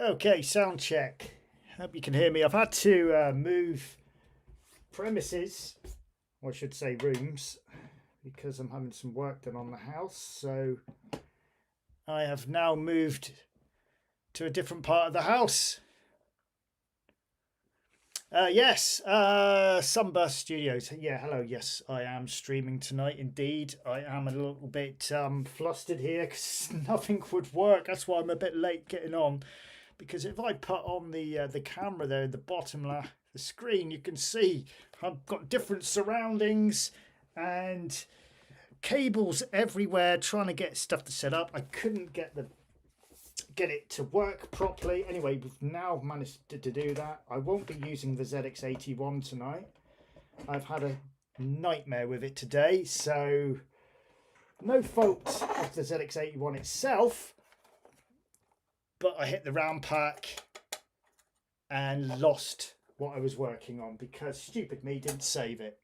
Okay, sound check. Hope you can hear me. I've had to move premises, or I should say rooms, because I'm having some work done on the house. So I have now moved to a different part of the house. Yes, Sunburst Studios. Yeah, hello. Yes, I am streaming tonight. Indeed, I am a little bit flustered here because nothing would work. That's why I'm a bit late getting on. Because if I put on the camera there at the bottom left the screen, you can see I've got different surroundings and cables everywhere trying to get stuff to set up. I couldn't get it to work properly. Anyway, we've now managed to do that. I won't be using the ZX81 tonight. I've had a nightmare with it today, so no fault of the ZX81 itself, but I hit the RAM pack and lost what I was working on because stupid me didn't save it.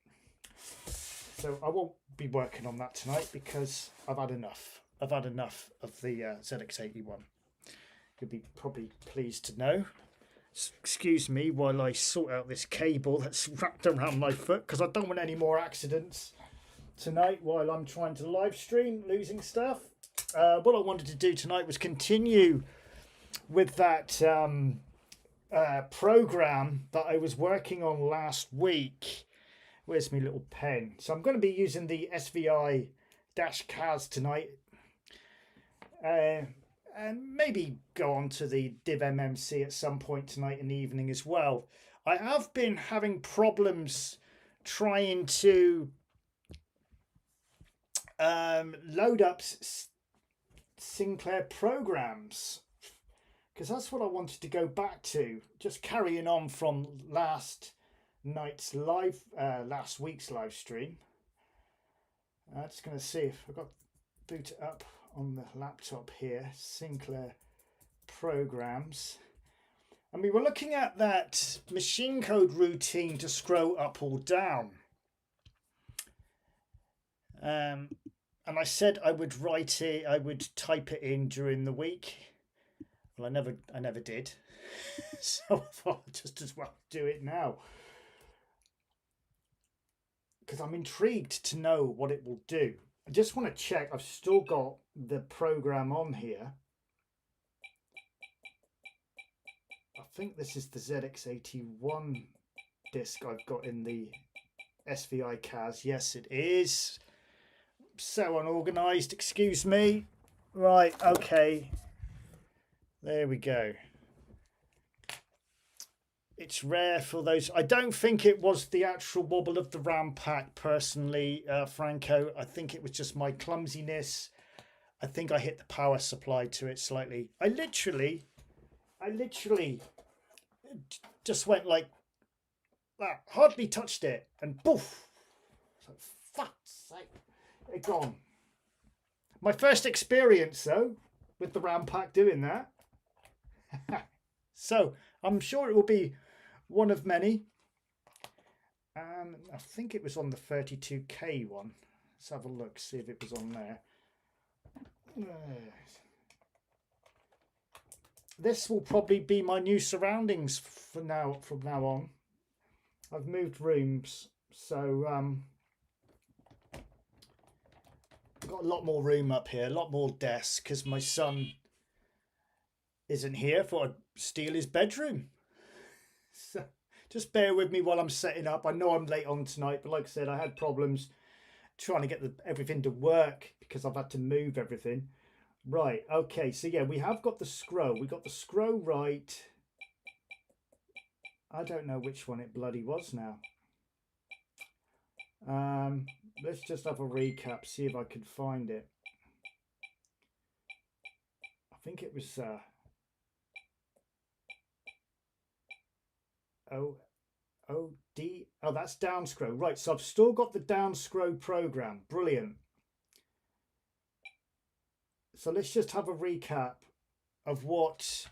So I won't be working on that tonight because I've had enough. I've had enough of the ZX81. You'll be probably pleased to know. Excuse me while I sort out this cable that's wrapped around my foot because I don't want any more accidents tonight while I'm trying to live stream losing stuff. What I wanted to do tonight was continue with that program that I was working on last week. Where's my little pen? So I'm going to be using the SVI-CAS tonight. And maybe go on to the Div MMC at some point tonight in the evening as well. I have been having problems trying to load up Sinclair programs because that's what I wanted to go back to. Just carrying on from last week's live stream. I'm just going to see if I've got boot it up on the laptop here, Sinclair programs, and we were looking at that machine code routine to scroll up or down, and I said I would write it, I would type it in during the week. Well, I never did. So I thought I'd just as well do it now because I'm intrigued to know what it will do. I just want to check I've still got the program on here. I think this is the ZX81 disc I've got in the SVI-CAS. Yes, it is. So unorganized, excuse me. Right, okay. There we go. It's rare for those. I don't think it was the actual wobble of the RAM pack personally, Franco. I think it was just my clumsiness. I think I hit the power supply to it slightly. I literally just went like that, hardly touched it, and poof. So fuck's sake, it gone. My first experience though with the RAM pack doing that. So I'm sure it will be one of many. And I think it was on the 32K one. Let's have a look, see if it was on there. This will probably be my new surroundings from now on. I've moved rooms, so I've got a lot more room up here, a lot more desks because my son isn't here. Thought I'd steal his bedroom. So just bear with me while I'm setting up. I know I'm late on tonight, but like I said, I had problems trying to get everything to work because I've had to move everything. Right, okay, so yeah, we have got the scroll. We got the scroll right. I don't know which one it bloody was now. Let's just have a recap, see if I can find it. I think it was that's down scroll. Right, so I've still got the down scroll program. Brilliant. So let's just have a recap of what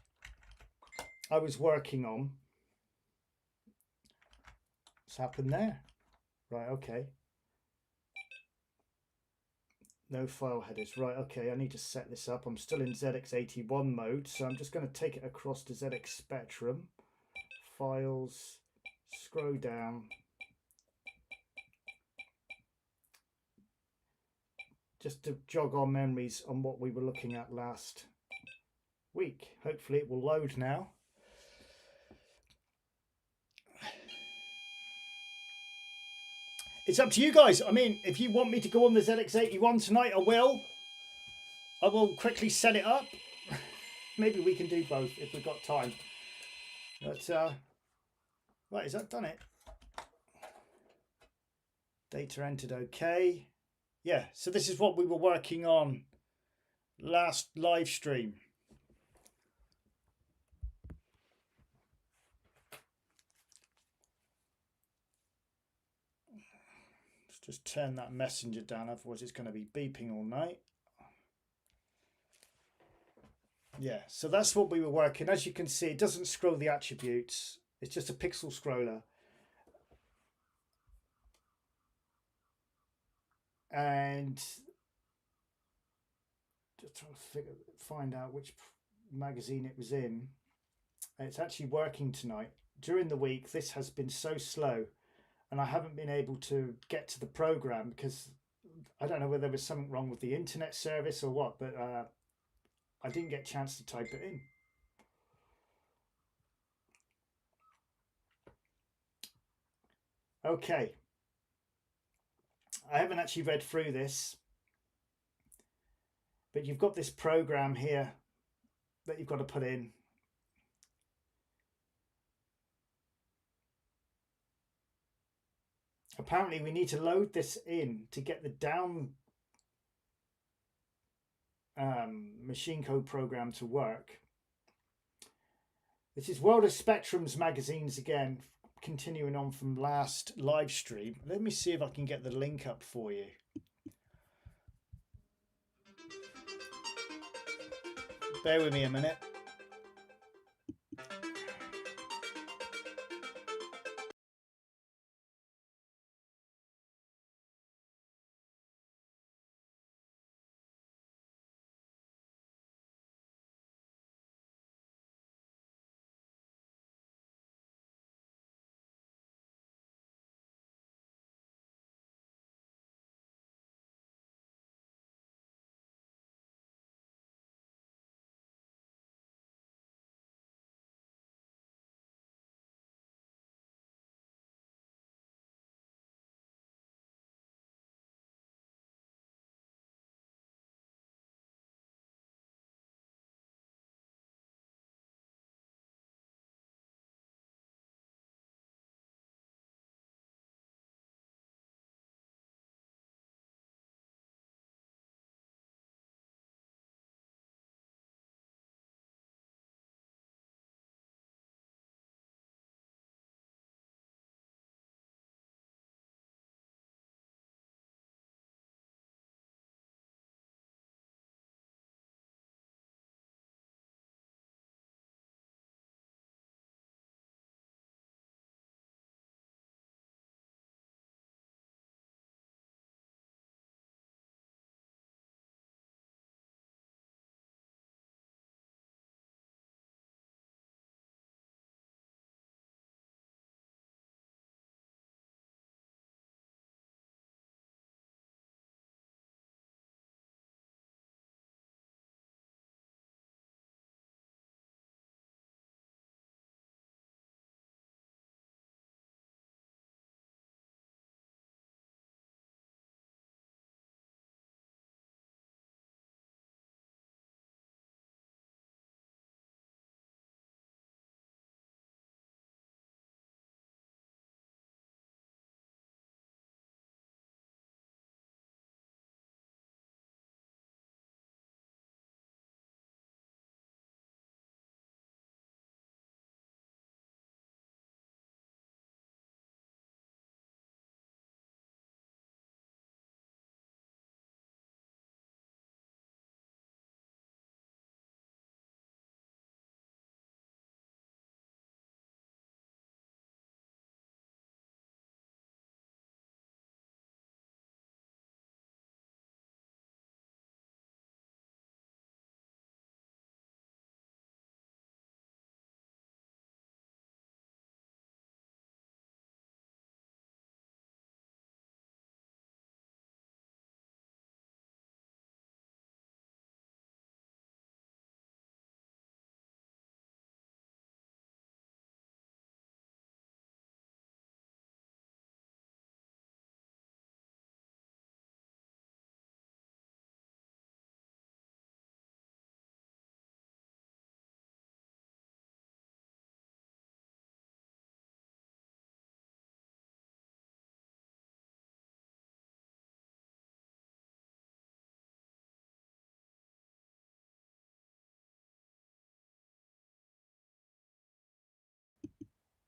I was working on. What's happened there? Right, okay. No file headers. Right, okay, I need to set this up. I'm still in ZX81 mode, so I'm just going to take it across to ZX Spectrum. Files, scroll down. Just to jog our memories on what we were looking at last week. Hopefully it will load now. It's up to you guys. I mean, if you want me to go on the ZX81 tonight, I will. I will quickly set it up. Maybe we can do both if we've got time. But, right, is that done it? Data entered okay. Yeah, so this is what we were working on last live stream. Let's just turn that messenger down, otherwise it's going to be beeping all night. Yeah, so that's what we were working. As you can see, it doesn't scroll the attributes. It's just a pixel scroller. And just trying to find out which magazine it was in. It's actually working tonight. During the week, this has been so slow, and I haven't been able to get to the program because I don't know whether there was something wrong with the internet service or what, but I didn't get a chance to type it in. Okay. I haven't actually read through this, but you've got this program here that you've got to put in. Apparently we need to load this in to get the down machine code program to work. This is World of Spectrum's magazines again, continuing on from last live stream. Let me see if I can get the link up for you. Bear with me a minute.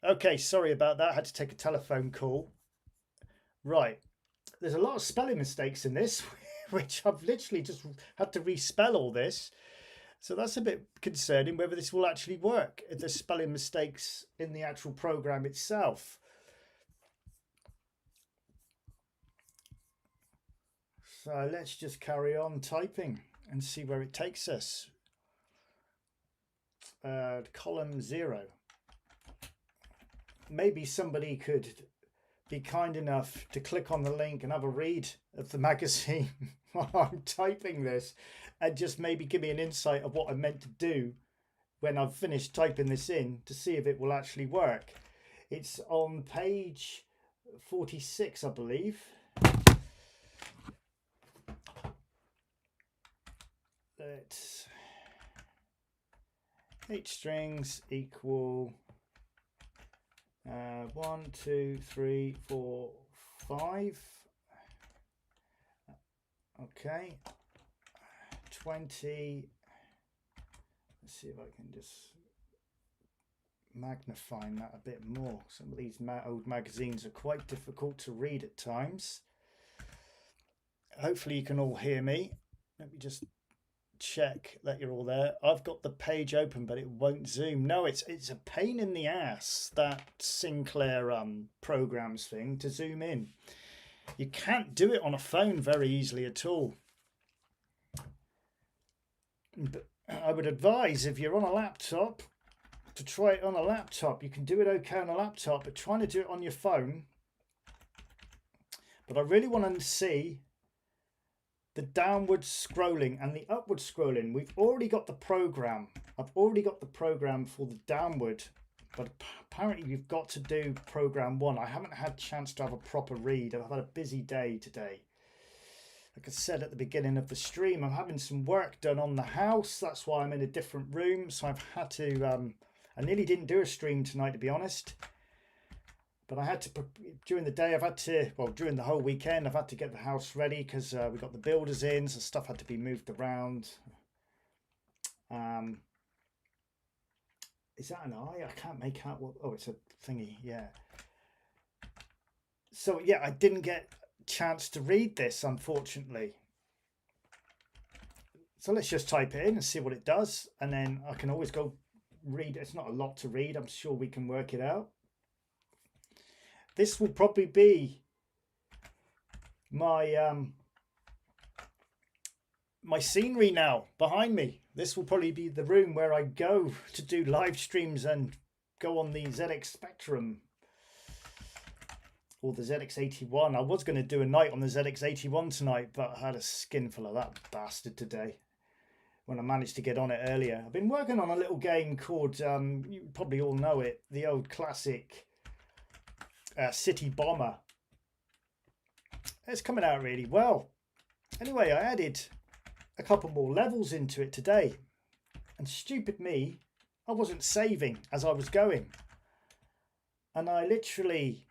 Okay, sorry about that. I had to take a telephone call. Right. There's a lot of spelling mistakes in this, which I've literally just had to respell all this. So that's a bit concerning whether this will actually work if there's spelling mistakes in the actual program itself. So let's just carry on typing and see where it takes us. Column 0. Maybe somebody could be kind enough to click on the link and have a read of the magazine while I'm typing this, and just maybe give me an insight of what I meant to do when I've finished typing this in, to see if it will actually work. It's on page 46, I believe. Let's h strings equal 1, 2, 3, 4, 5. Okay, 20. Let's see if I can just magnify that a bit more. Some of these old magazines are quite difficult to read at times. Hopefully you can all hear me. Let me just check that you're all there. I've got the page open, but it won't zoom. No, it's a pain in the ass, that Sinclair programs thing, to zoom in. You can't do it on a phone very easily at all. But I would advise, if you're on a laptop, to try it on a laptop. You can do it okay on a laptop, but trying to do it on your phone. But I really want to see the downward scrolling and the upward scrolling. We've already got the program. I've already got the program for the downward, but apparently you've got to do program 1. I haven't had a chance to have a proper read. I've had a busy day today. Like I said at the beginning of the stream, I'm having some work done on the house. That's why I'm in a different room. So I've had to, I nearly didn't do a stream tonight, to be honest. But I had to, during the day, I've had to, well, during the whole weekend, I've had to get the house ready because we got the builders in, so stuff had to be moved around. Is that an eye? I can't make out what, oh, it's a thingy, yeah. So, yeah, I didn't get a chance to read this, unfortunately. So let's just type it in and see what it does. And then I can always go read. It's not a lot to read. I'm sure we can work it out. This will probably be my my scenery now behind me. This will probably be the room where I go to do live streams and go on the ZX Spectrum or the ZX81. I was going to do a night on the ZX81 tonight, but I had a skinful of that bastard today when I managed to get on it earlier. I've been working on a little game called, you probably all know it, the old classic City Bomber. It's coming out really well. Anyway, I added a couple more levels into it today, and stupid me, I wasn't saving as I was going, and I literally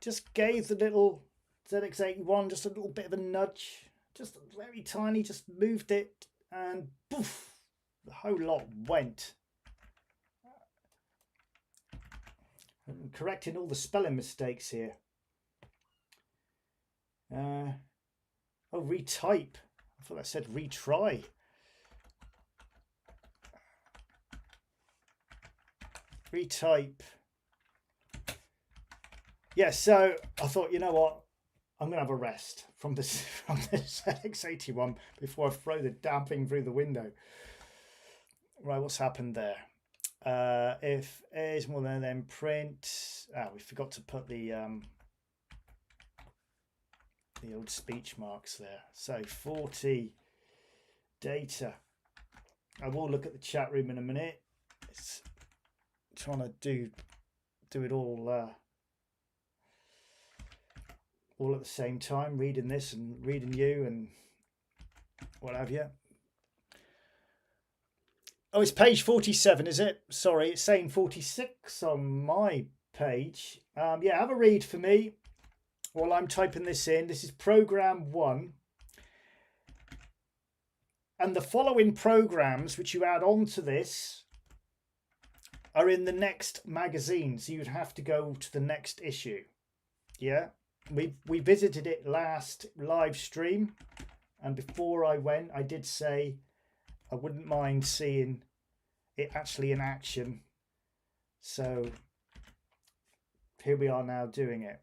just gave the little ZX81 just a little bit of a nudge, just very tiny, just moved it, and poof, the whole lot went. I'm correcting all the spelling mistakes here. Oh, retype. I thought I said retry. Retype. Yeah, so I thought, you know what? I'm going to have a rest from this ZX81 before I throw the damn thing through the window. Right, what's happened there? If A is more than then print. We forgot to put the old speech marks there. So 40 data. I will look at the chat room in a minute. It's trying to do it all at the same time, reading this and reading you and what have you. Oh, it's page 47, is it? Sorry, it's saying 46 on my page. Yeah, have a read for me while I'm typing this in. This is program 1. And the following programs which you add on to this are in the next magazine, so you'd have to go to the next issue. Yeah, we visited it last live stream, and before I went, I did say I wouldn't mind seeing it actually in action. So here we are now doing it.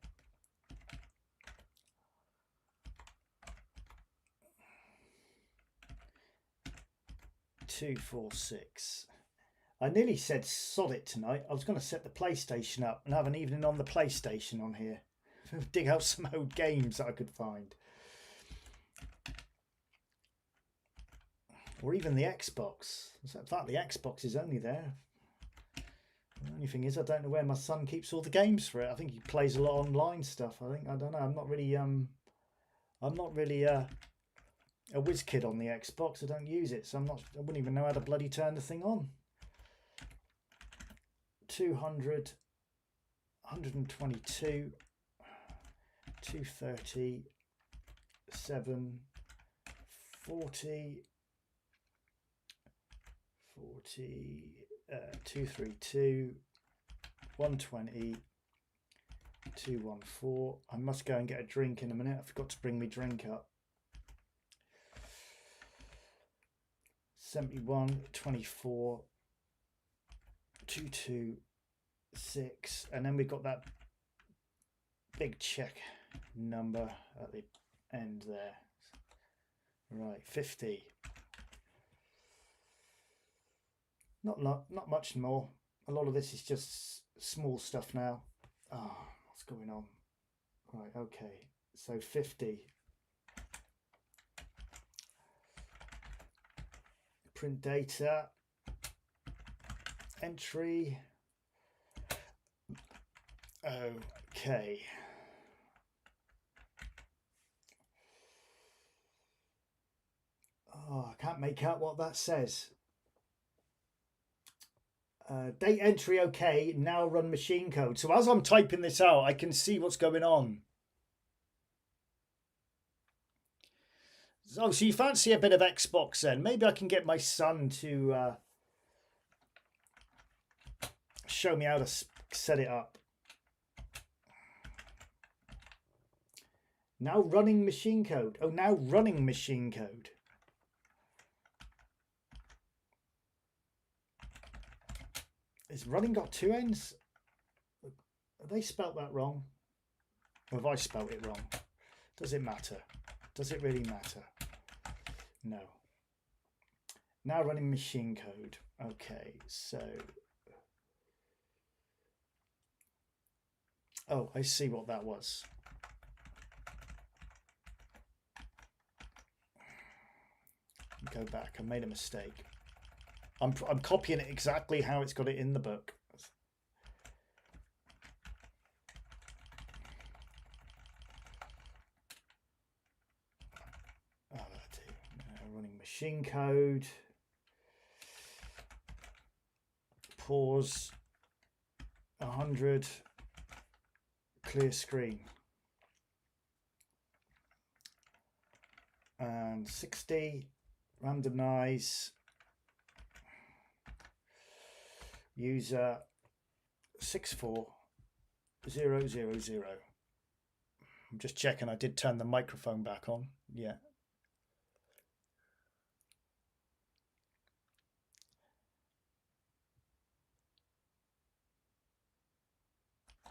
Two, 4, 6. I nearly said sod it tonight. I was going to set the PlayStation up and have an evening on the PlayStation on here. Dig out some old games that I could find. Or even the Xbox. In fact, the Xbox is only there. The only thing is, I don't know where my son keeps all the games for it. I think he plays a lot of online stuff. I don't know. I'm not really a whiz kid on the Xbox. I don't use it, so I wouldn't even know how to bloody turn the thing on. 200, 122, 230, 7, 40, 232, 120, 214. I must go and get a drink in a minute. I forgot to bring my drink up. 71, 24, 226, and then we've got that big check number at the end there. Right, 50. Not much more. A lot of this is just small stuff now. Oh, what's going on? Right, okay. So 50. Print data. Entry. Okay. Oh, I can't make out what that says. Date entry okay, now run machine code. So as I'm typing this out, I can see what's going on. So you fancy a bit of Xbox then? Maybe I can get my son to show me how to set it up. Now running machine code. Oh, now running machine code. Is running got two ends? Have they spelt that wrong? Or have I spelt it wrong? Does it matter? Does it really matter? No. Now running machine code. Okay, so... Oh, I see what that was. Go back. I made a mistake. I'm copying it exactly how it's got it in the book. Running machine code. Pause. 100. Clear screen. And 60. Randomize. User 64000. I'm just checking. I did turn the microphone back on. Yeah.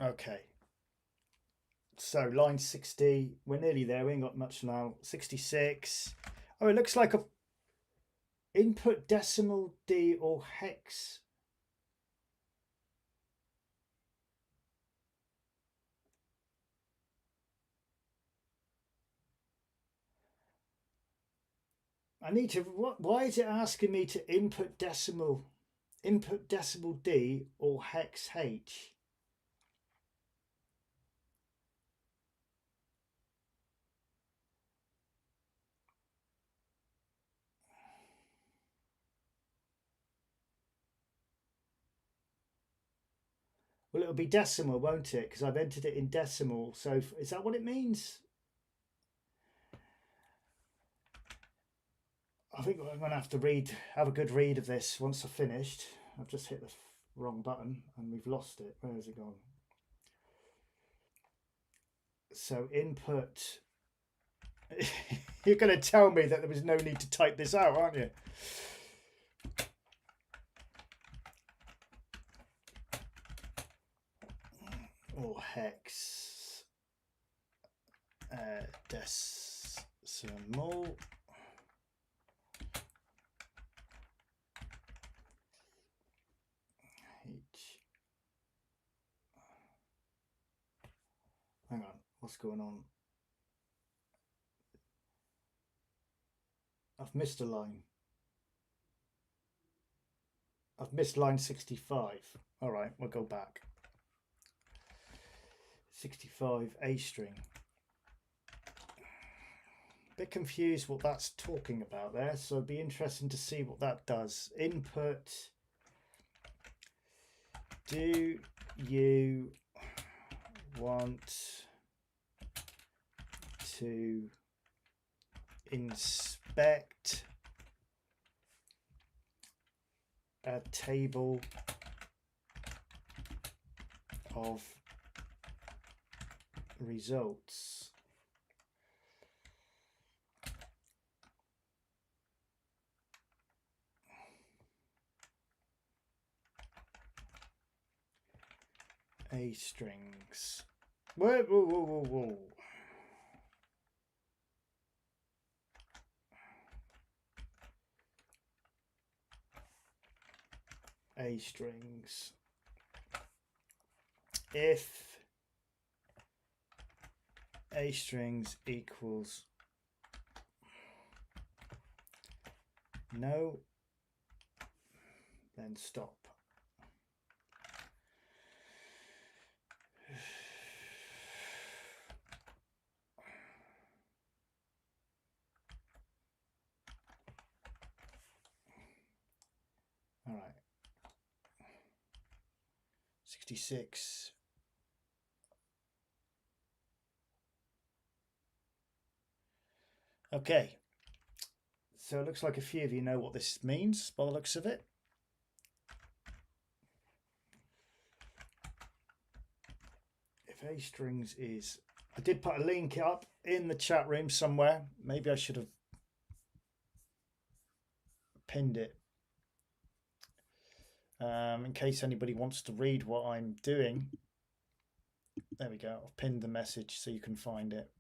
Okay. So line 60. We're nearly there. We ain't got much now. 66. Oh, it looks like a input decimal D or hex. I need to, why is it asking me to input decimal D or hex H? Well, it'll be decimal, won't it? Because I've entered it in decimal. So is that what it means? I think I'm going to have to have a good read of this once I've finished. I've just hit the Wrong button, and we've lost it. Where has it gone? So input. You're going to tell me that there was no need to type this out, aren't you? Or hex decimal. Hang on, what's going on? I've missed a line. I've missed line 65. All right, we'll go back. 65 A string. Bit confused what that's talking about there, so it'd be interesting to see what that does. Input. Do you want to inspect a table of results? A strings. Whoa, whoa, whoa, whoa, whoa. A strings. If A strings equals no, then stop. All right. 66. Okay. So it looks like a few of you know what this means by the looks of it. If A strings is, I did put a link up in the chat room somewhere. Maybe I should have pinned it in case anybody wants to read what I'm doing. There we go. I've pinned the message so you can find it.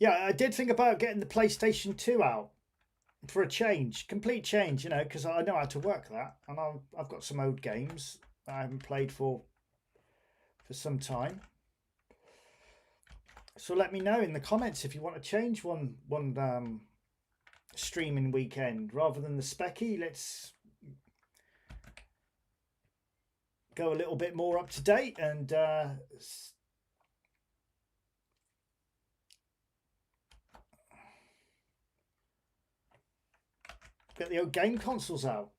Yeah, I did think about getting the PlayStation 2 out for a change, complete change, you know, because I know how to work that, and I've got some old games that I haven't played for some time. So let me know in the comments if you want to change one streaming weekend rather than the Specky. Let's go a little bit more up to date and get the old game consoles out.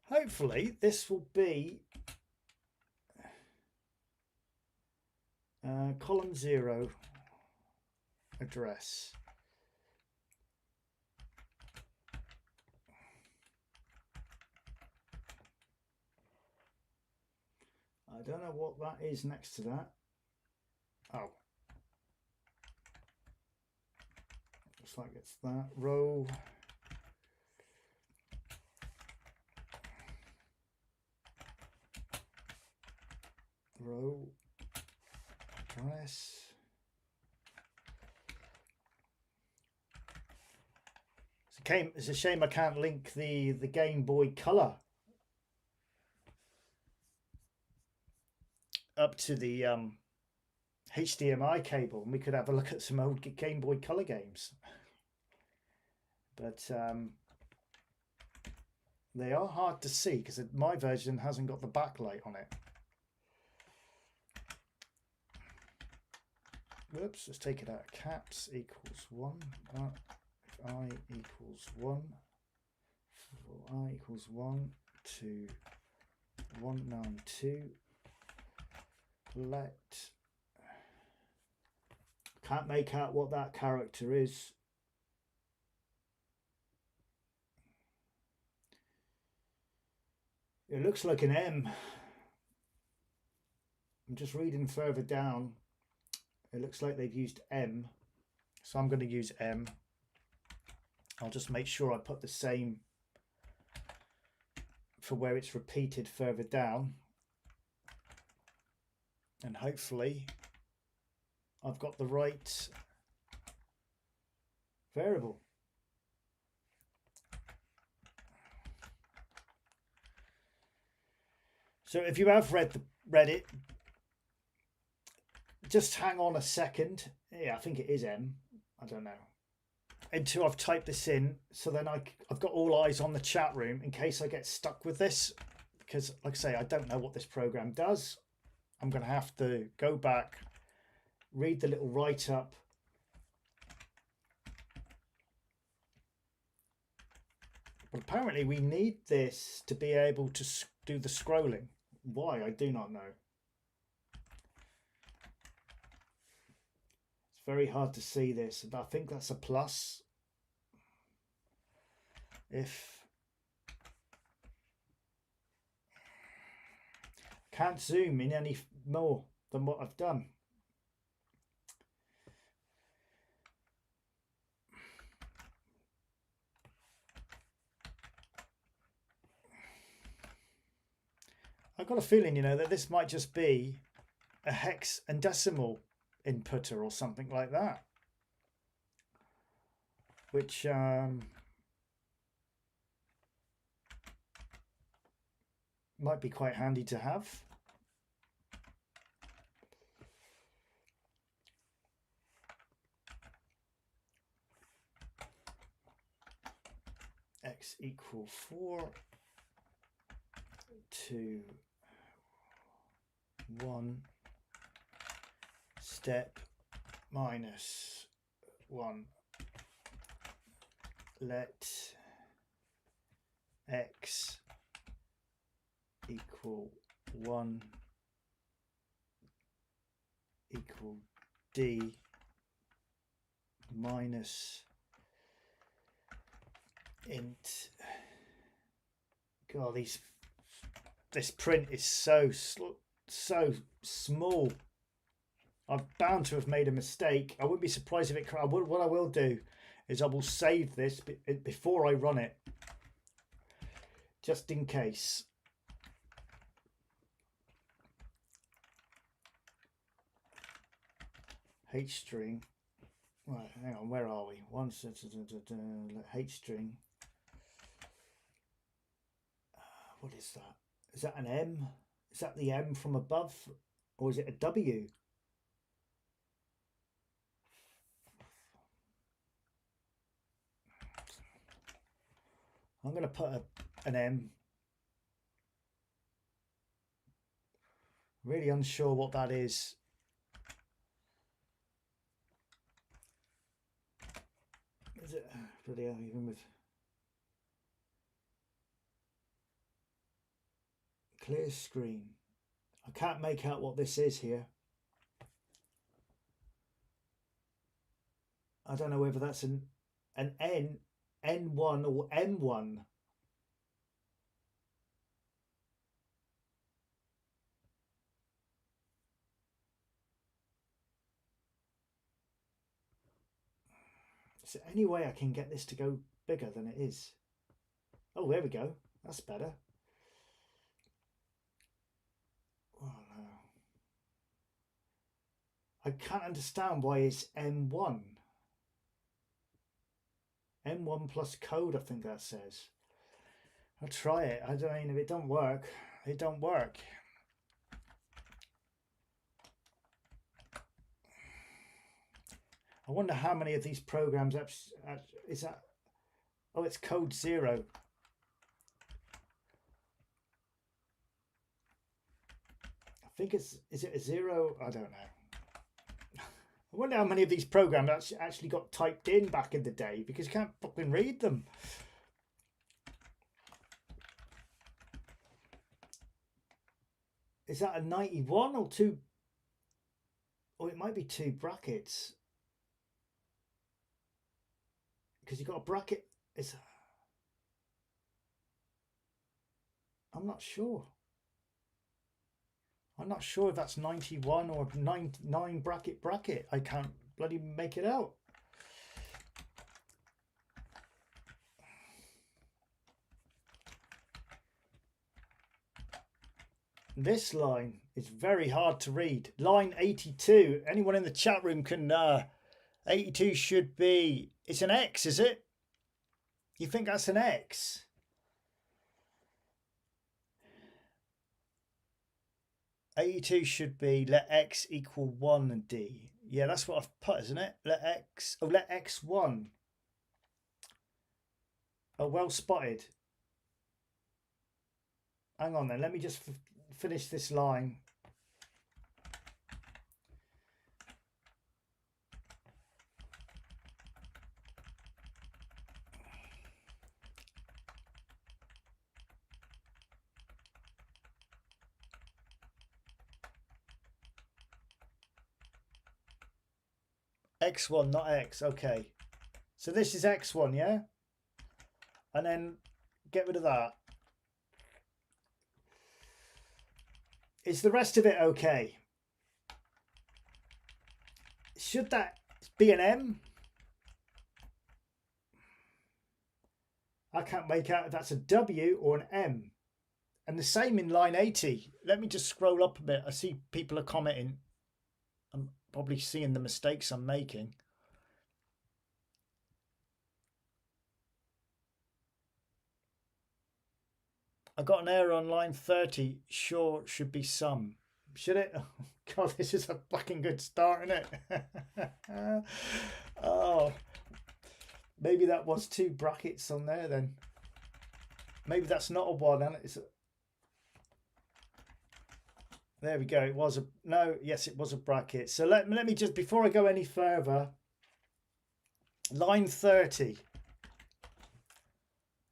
Hopefully this will be column 0 address. I don't know what that is next to that. Oh. Looks like it's that row. Row address. It's a shame I can't link the Game Boy Color up to the HDMI cable, and we could have a look at some old Game Boy Color games. But they are hard to see because my version hasn't got the backlight on it. Whoops, let's take it out. Caps equals 1. If I equals 1, I equals 1 to 192. Let, can't make out what that character is. It looks like an M. I'm just reading further down. It looks like they've used M. So I'm going to use M. I'll just make sure I put the same for where it's repeated further down. And hopefully I've got the right variable. So if you have read it, just hang on a second. Yeah, I think it is M. I don't know. Until I've typed this in, so then I've got all eyes on the chat room in case I get stuck with this, because like I say, I don't know what this program does. I'm going to have to go back, read the little write-up, but apparently we need this to be able to do the scrolling. Why, I do not know. It's very hard to see this, but I think that's a plus. If can't zoom in any more than what I've done. I've got a feeling, you know, that this might just be a hex and decimal inputter or something like that, which might be quite handy to have. X equal 4 to 1 step minus 1. Let X equal 1 equal D minus int. God, this print is so small. I'm bound to have made a mistake. I wouldn't be surprised if it. What I will do is I will save this before I run it, just in case. H string. Right, hang on. Where are we? H string. What is that? Is that an M? Is that the M from above, or is it a W? I'm going to put an M. Really unsure what that is. Is it bloody hell, even with clear screen? I can't make out what this is here. I don't know whether that's an N, N1 or M1. Is there any way I can get this to go bigger than it is? Oh, there we go. That's better. Oh, no. I can't understand why it's M1. M1 plus code, I think that says. I'll try it. I don't mean, if it don't work, it don't work. I wonder how many of these programs is that. Oh, it's code 0. I think is it a 0? I don't know. I wonder how many of these programs actually got typed in back in the day, because you can't fucking read them. Is that a 91 or two? Or it might be two brackets. Because you've got a bracket. I'm not sure. I'm not sure if that's 91 or 9 bracket. I can't bloody make it out. This line is very hard to read. Line 82. Anyone in the chat room can 82 should be, it's an X, is it? You think that's an X? $82 should be let X equal 1 and D. Yeah, that's what I've put, isn't it? Let X, oh, let X1. Oh, well spotted. Hang on then, let me just finish this line. X1, not X. Okay. So this is X1, yeah? And then get rid of that. Is the rest of it okay? Should that be an M? I can't make out if that's a W or an M. And the same in line 80. Let me just scroll up a bit. I see people are commenting. I'm probably seeing the mistakes I'm making. I got an error on line 30. Sure, should be some. Should it? Oh, God, this is a fucking good start, isn't it? Oh, maybe that was two brackets on there then. Maybe that's not a one, and it's there we go. It was a no. Yes, it was a bracket. So let me just, before I go any further, line 30.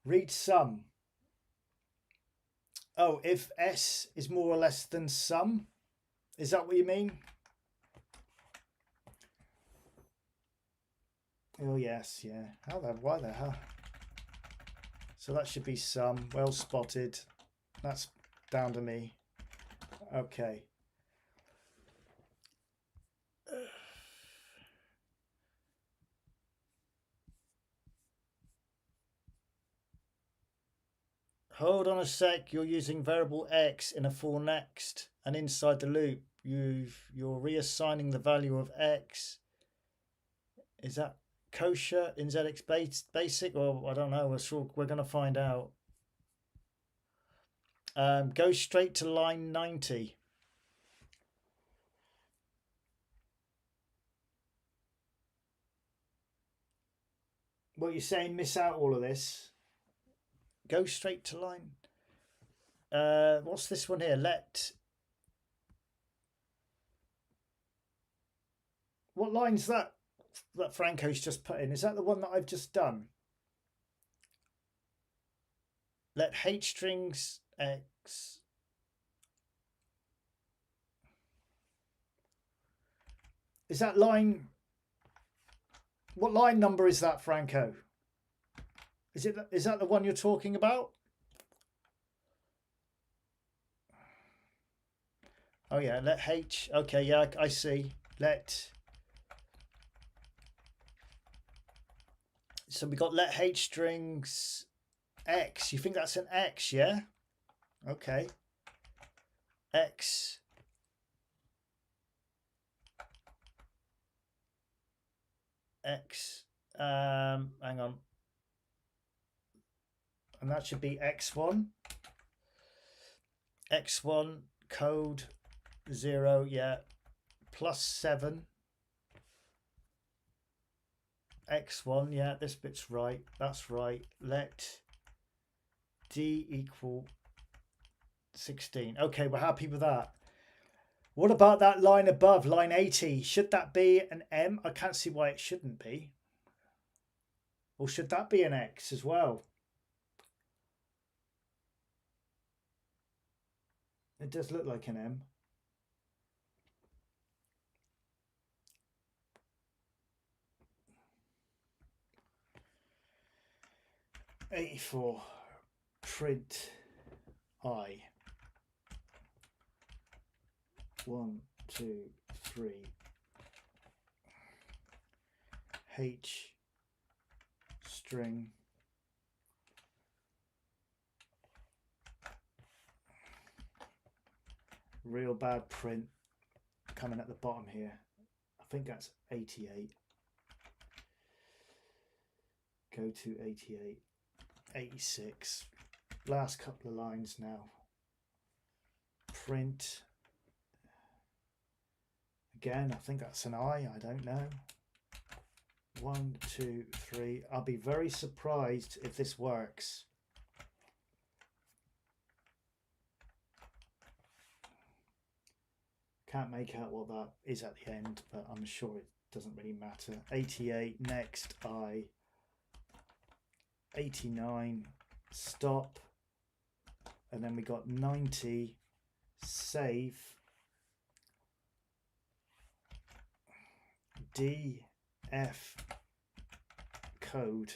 Read sum. Oh, if S is more or less than sum, is that what you mean? Oh yes, yeah. How the why the hell? So that should be sum. Well spotted. That's down to me. Okay. Hold on a sec. You're using variable X in a for next, and inside the loop, you're reassigning the value of X. Is that kosher in ZX basic, or I don't know? We're going to find out. Go straight to line 90. What you're saying? Miss out all of this. Go straight to line. What's this one here? What line's that Franco's just put in? Is that the one that I've just done? Let H strings X. Is that line? What line number is that, Franco? Is that the one you're talking about? Oh yeah, let H. Okay, yeah, I see. So we got let H strings X. You think that's an X, yeah? Okay. X. X. Hang on. And that should be X1. X1 code 0, yeah. +7. X1, yeah, this bit's right. That's right. Let D equal 16. Okay, we're happy with that. What about that line above, line 80? Should that be an M? I can't see why it shouldn't be. Or should that be an X as well? It does look like an M. '84 print I. 1, 2, 3. H string. Real bad print coming at the bottom here. I think that's 88. Go to 88. 86. Last couple of lines now. Print. Again, I think that's an I don't know. 1, 2, 3. I'll be very surprised if this works. Can't make out what that is at the end, but I'm sure it doesn't really matter. 88, next I. 89, stop. And then we got 90, save. DF code.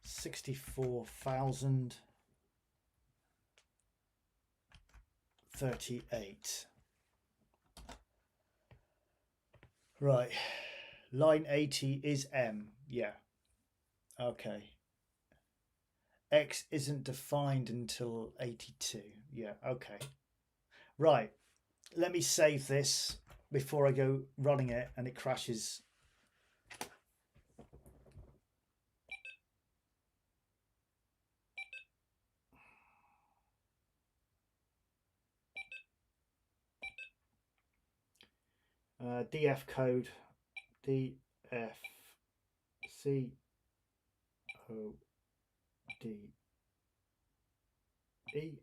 $64,038. Right, line 80 is M. Yeah, okay. X isn't defined until 82. Yeah, okay. Right, let me save this before I go running it and it crashes. DF code, DF C O D E.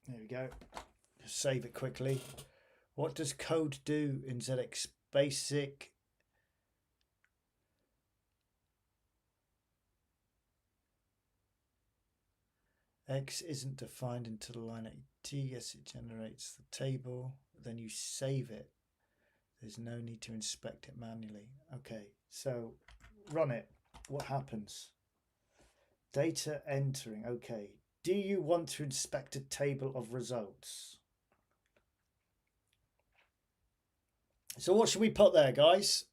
There we go. Just save it quickly. What does code do in ZX Basic? X isn't defined until line 80. Yes, it generates the table. Then you save it. There's no need to inspect it manually. Okay, so run it. What happens? Data entering. Okay. Do you want to inspect a table of results? So what should we put there, guys?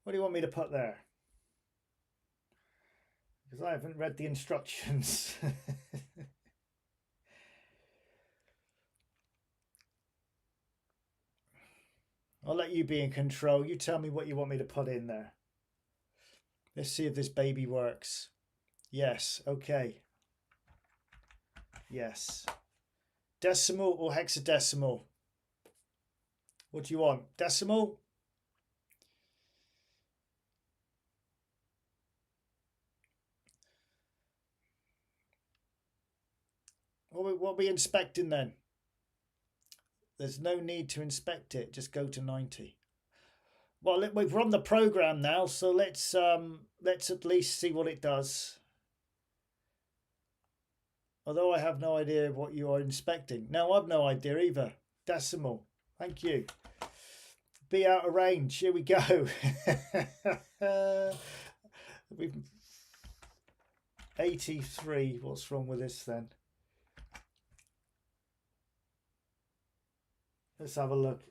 What do you want me to put there? Because I haven't read the instructions. I'll let you be in control. You tell me what you want me to put in there. Let's see if this baby works. Yes, okay. Yes. Decimal or hexadecimal? What do you want? Decimal? What are we inspecting then? There's no need to inspect it. Just go to 90. Well, we've run the program now, so let's at least see what it does. Although I have no idea what you are inspecting. No, I've no idea either. Decimal. Thank you. Be out of range. Here we go. We've 83. What's wrong with this then? Let's have a look.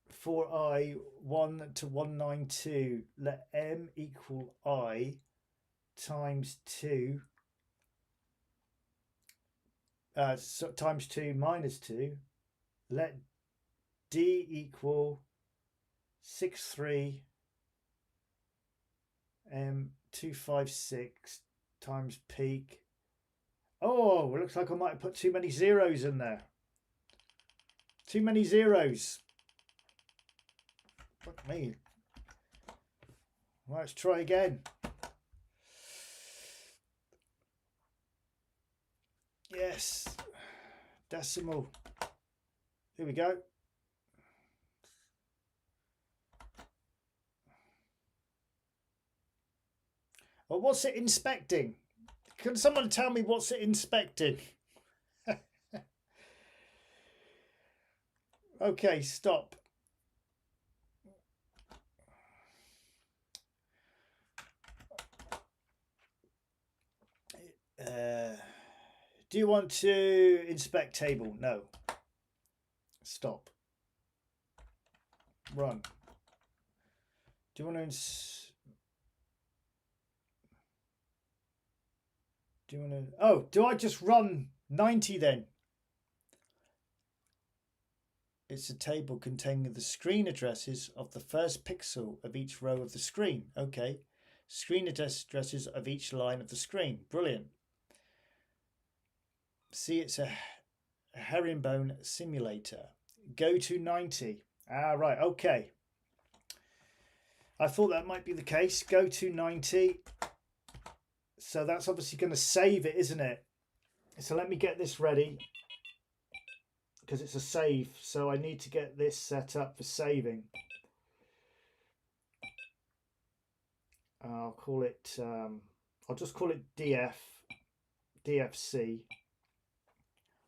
For I 1 to 192, let M equal I times 2. So times 2 minus 2. Let D equal 63 M 256 times peak Oh, it looks like I might have put too many zeros in there. Too many zeros. Fuck me. Let's try again. Yes. Decimal. Here we go. Well, what's it inspecting? Can someone tell me what's it inspecting? Okay, stop. Do you want to inspect table? No. Stop. Run. Do you want to oh, do I just run 90 then? It's a table containing the screen addresses of the first pixel of each row of the screen. Okay. Screen addresses of each line of the screen. Brilliant. See, it's a herringbone simulator. Go to 90. Ah, right. Okay. I thought that might be the case. Go to 90. So that's obviously going to save it, isn't it? So let me get this ready, because it's a save. So I need to get this set up for saving. I'll call it, I'll just call it DFC,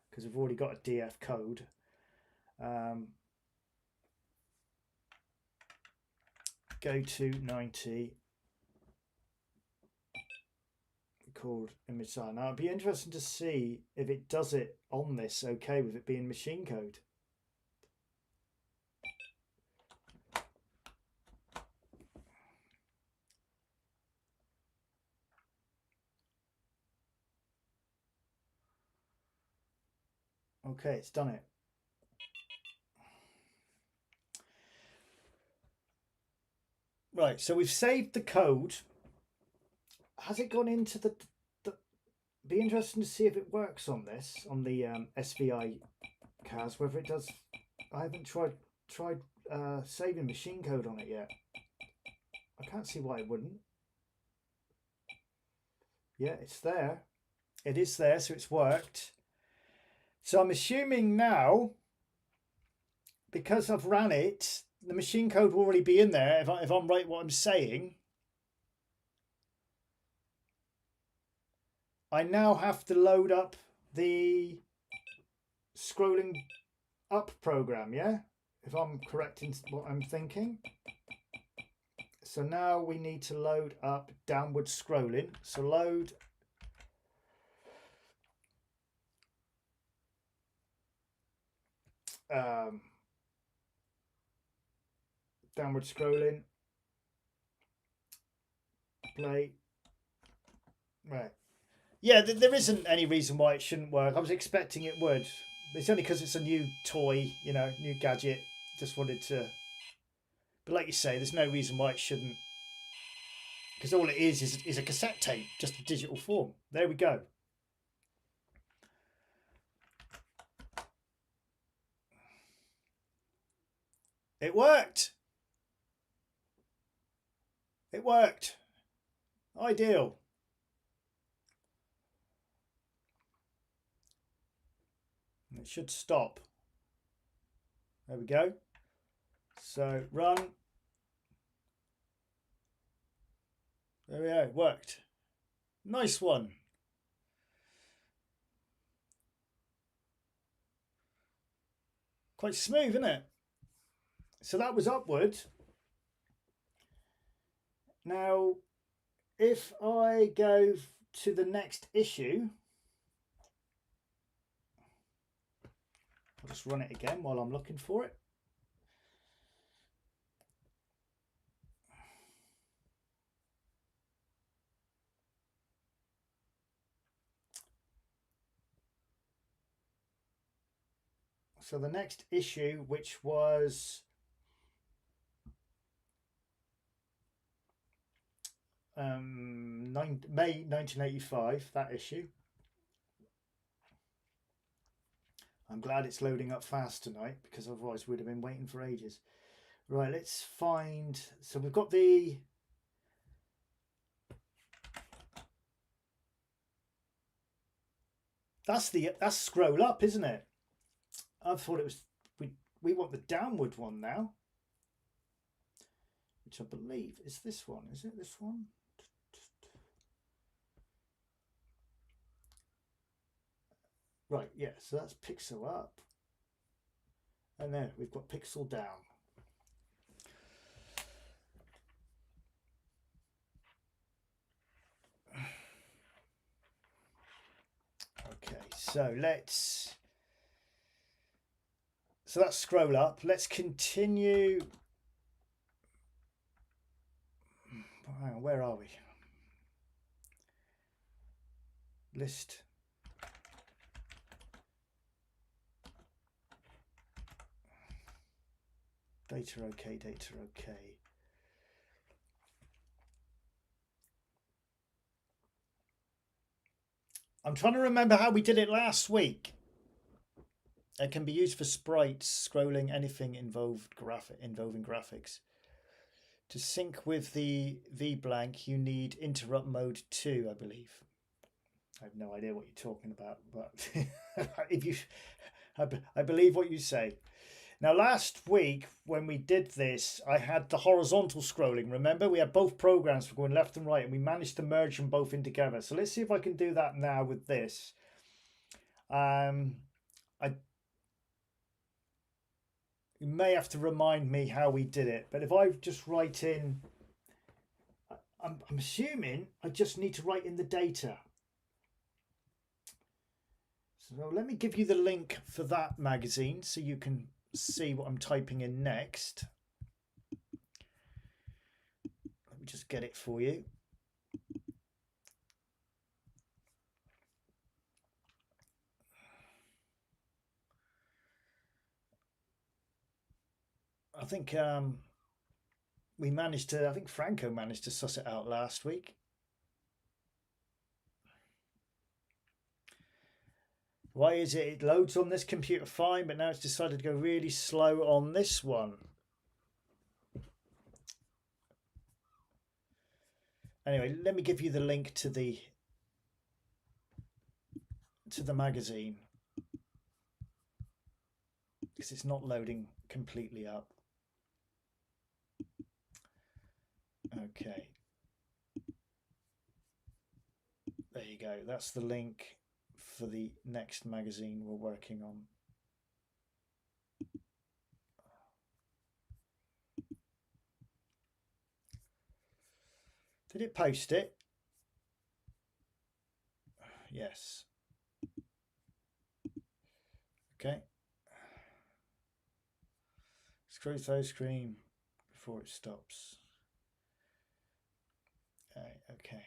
because we've already got a DF code. Go to 90. Called image size. Now it'd be interesting to see if it does it on this okay with it being machine code. Okay, it's done it. Right, so we've saved the code. Has it gone into the be interesting to see if it works on this, on the SVI CAS, whether it does. I haven't tried saving machine code on it yet. I can't see why it wouldn't. Yeah, it's there. It is there, so it's worked. So I'm assuming now, because I've ran it, the machine code will already be in there if I'm right what I'm saying. I now have to load up the scrolling up program, yeah? If I'm correct in what I'm thinking. So now we need to load up downward scrolling. So load downward scrolling. Play. Right. Yeah, there isn't any reason why it shouldn't work. I was expecting it would. It's only because it's a new toy, you know, new gadget. Just wanted to. But like you say, there's no reason why it shouldn't. Because all it is a cassette tape, just a digital form. There we go. It worked. It worked. Ideal. It should stop. There we go. So run. There we go. It worked. Nice one. Quite smooth, isn't it? So that was upward. Now, if I go to the next issue, I'll just run it again while I'm looking for it. So the next issue, which was May 1985, that issue, I'm glad it's loading up fast tonight, because otherwise we'd have been waiting for ages. Right, let's find, so we've got that's scroll up, isn't it? I thought it was, we want the downward one now, which I believe is this one. Is it this one? Right, yeah, so that's pixel up. And then we've got pixel down. Okay, so let's scroll up. Let's continue. Hang on, where are we? List. Data okay, data okay. I'm trying to remember how we did it last week. It can be used for sprites, scrolling, anything involving graphics. To sync with the VBlank, you need interrupt mode 2, I believe. I have no idea what you're talking about, but if you, I believe what you say. Now, last week when we did this, I had the horizontal scrolling. Remember, we had both programs for going left and right, and we managed to merge them both in together. So let's see if I can do that now with this. You may have to remind me how we did it, but if I just write in, I'm assuming I just need to write in the data. So let me give you the link for that magazine so you can see what I'm typing in next. Let me just get it for you. I think we managed to, I think Franco managed to suss it out last week. Why is it? It loads on this computer fine, but now it's decided to go really slow on this one. Anyway, let me give you the link to the magazine, because it's not loading completely up. Okay. There you go. That's the link for the next magazine we're working on. Did it post it? Yes. Okay. Screw through screen before it stops. Okay.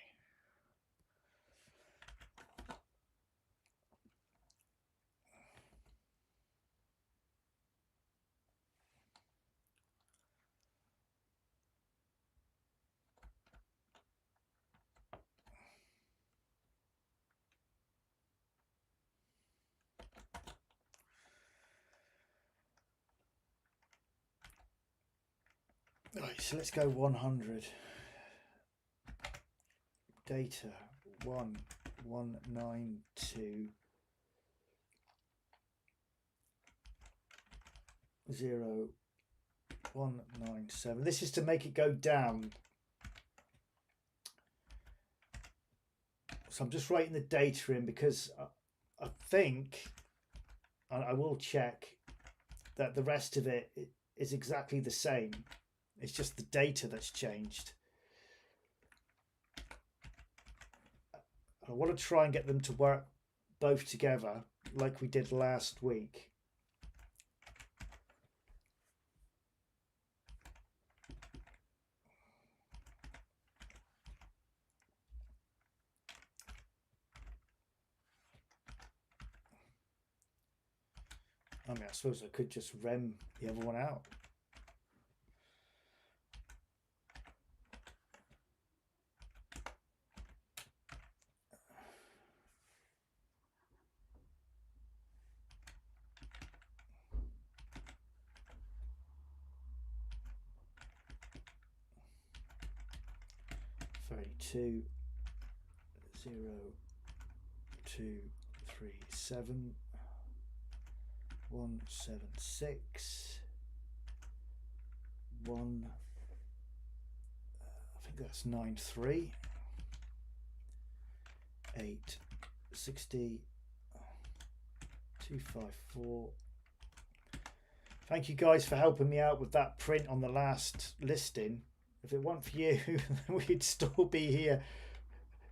Right, so let's go 100. Data 1192 0197. This is to make it go down. So I'm just writing the data in because I think, and I will check, that the rest of it is exactly the same. It's just the data that's changed. I want to try and get them to work both together like we did last week. I mean, I suppose I could just rem the other one out. 2 0 2 3 7 1 7 6 1 I think that's 9 3 8 60 2 5 4. Thank you guys for helping me out with that print on the last listing. If it weren't for you, we'd still be here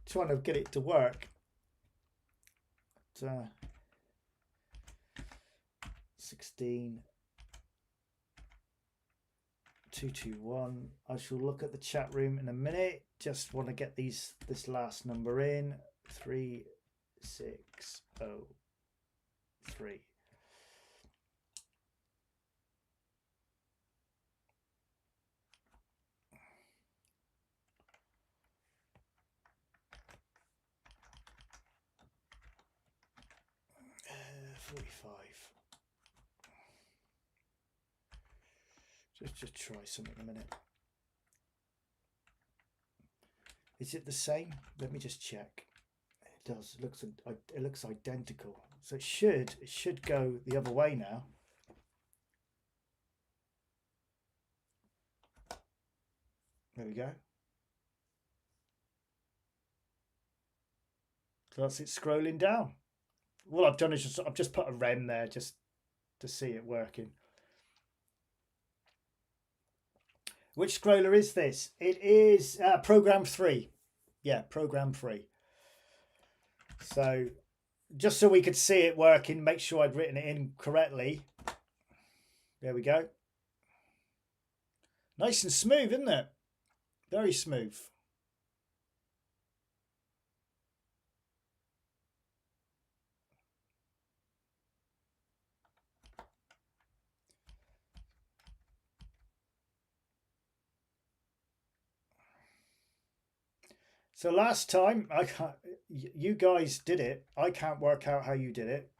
trying to get it to work. But, 16 221. I shall look at the chat room in a minute. Just want to get this last number in. 3603. Uh, 45. Just try something a minute. Is it the same? Let me just check. It does. It looks identical. So it should go the other way now. There we go. So that's it scrolling down. All I've done is I've just put a rem there just to see it working. Which scroller is this? It is program 3. Yeah, program 3. So just so we could see it working, make sure I'd written it in correctly. There we go. Nice and smooth, isn't it? Very smooth. So last time you guys did it. I can't work out how you did it.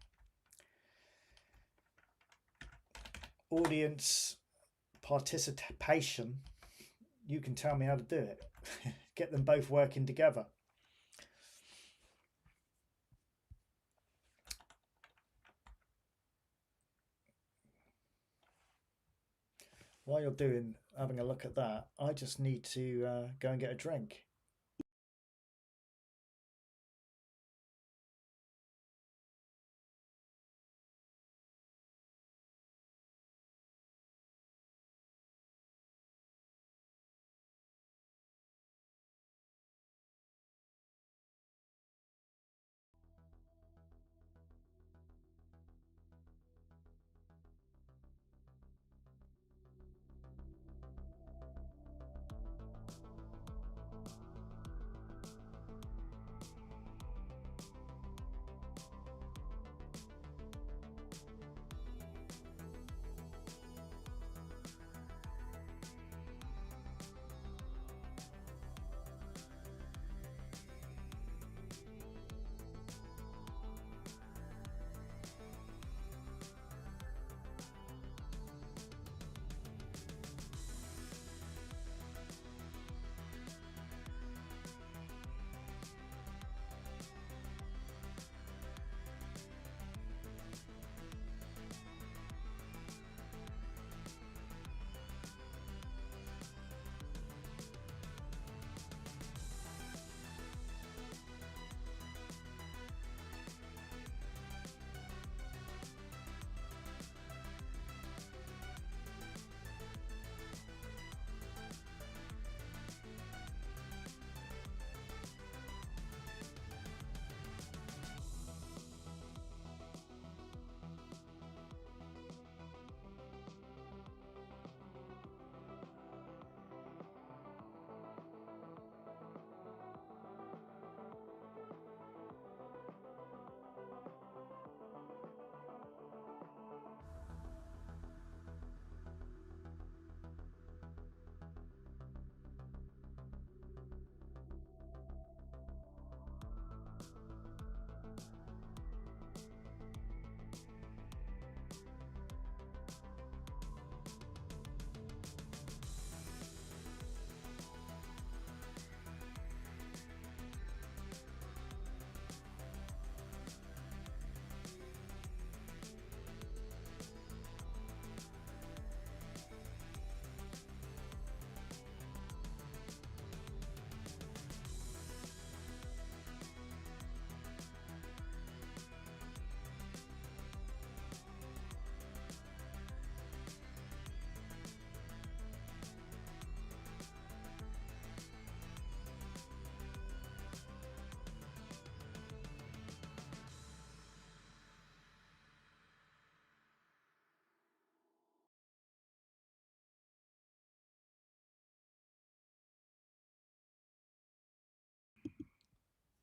Audience participation. You can tell me how to do it. Get them both working together. While you're having a look at that, I just need to go and get a drink.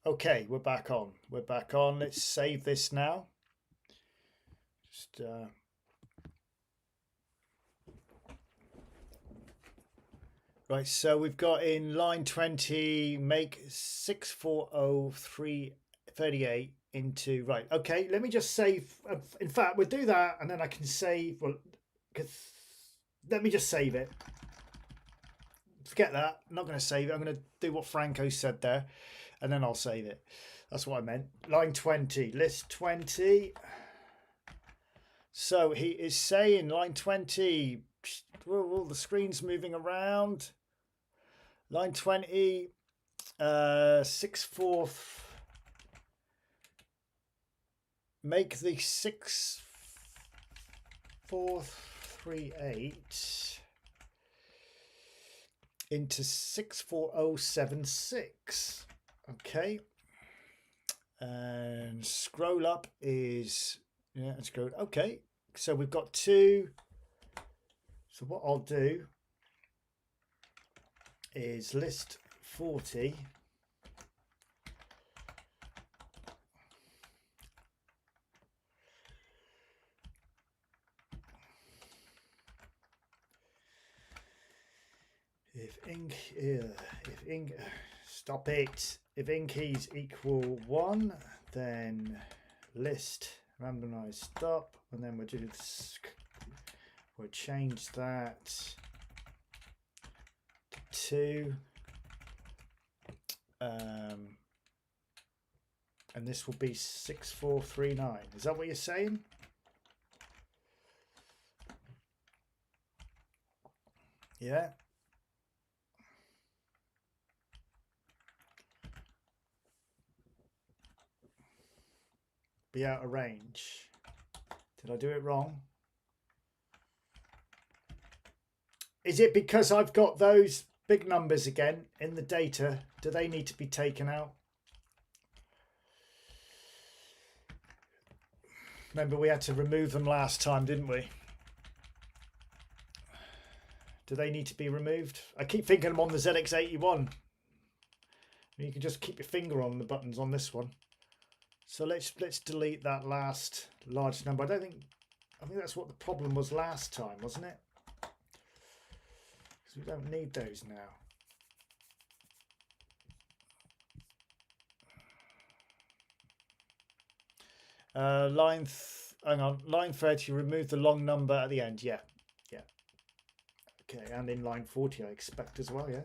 Okay, we're back on. We're back on. Let's save this now. Just right, so we've got in line 20, make 640338 into, right, okay, let me just save. In fact, we'll do that and then I can save, well, let me just save it. Forget that. I'm not going to save it. I'm going to do what Franco said there and then I'll save it. That's what I meant. Line 20, list 20. So he is saying line 20, oh, the screen's moving around. Line 20, 6-4, make the 6438 into 64076. Okay. And scroll up is, yeah, and scroll. Okay. So we've got two. So what I'll do is list 40. If ink, stop it. If ink keys equal 1, then list randomize stop, and then we'll do this. We'll change that to 2. And this will be 6439. Is that what you're saying? Yeah. Be out of range. Did I do it wrong? Is it because I've got those big numbers again in the data? Do they need to be taken out? Remember we had to remove them last time, didn't we? Do they need to be removed? I keep thinking I'm on the ZX81. You can just keep your finger on the buttons on this one. So let's delete that last large number. I think that's what the problem was last time, wasn't it? Because we don't need those now. Hang on, line 30, remove the long number at the end. Yeah. Okay, and in line 40 I expect as well, yeah.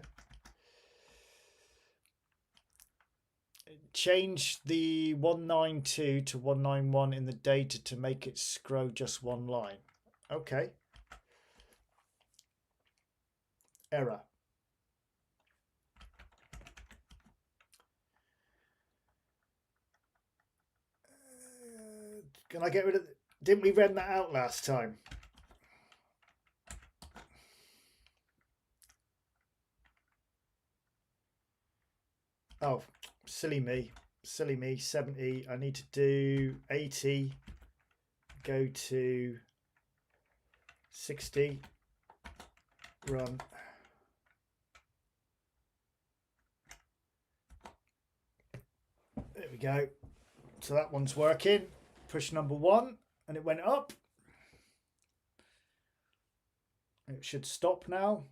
Change the 192 to 191 in the data to make it scroll just one line. Okay. Error. Can I get rid of... Didn't we read that out last time? Oh, silly me. 70. I need to do 80. Go to 60. Run. There we go. So that one's working. Push number 1 and it went up. It should stop now.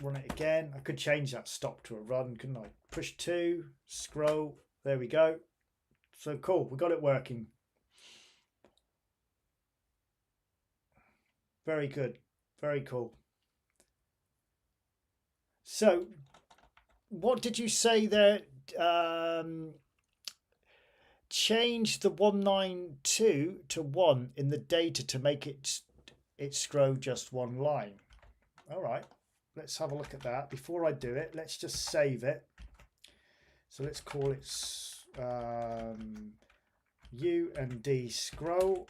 Run it again. I could change that stop to a run, couldn't I? Push 2, scroll. There we go. So cool, we got it working. Very good. Very cool. So what did you say there? Change the 192 to 1 in the data to make it scroll just one line. All right, let's have a look at that. Before I do it, let's just save it. So let's call it U and D scroll.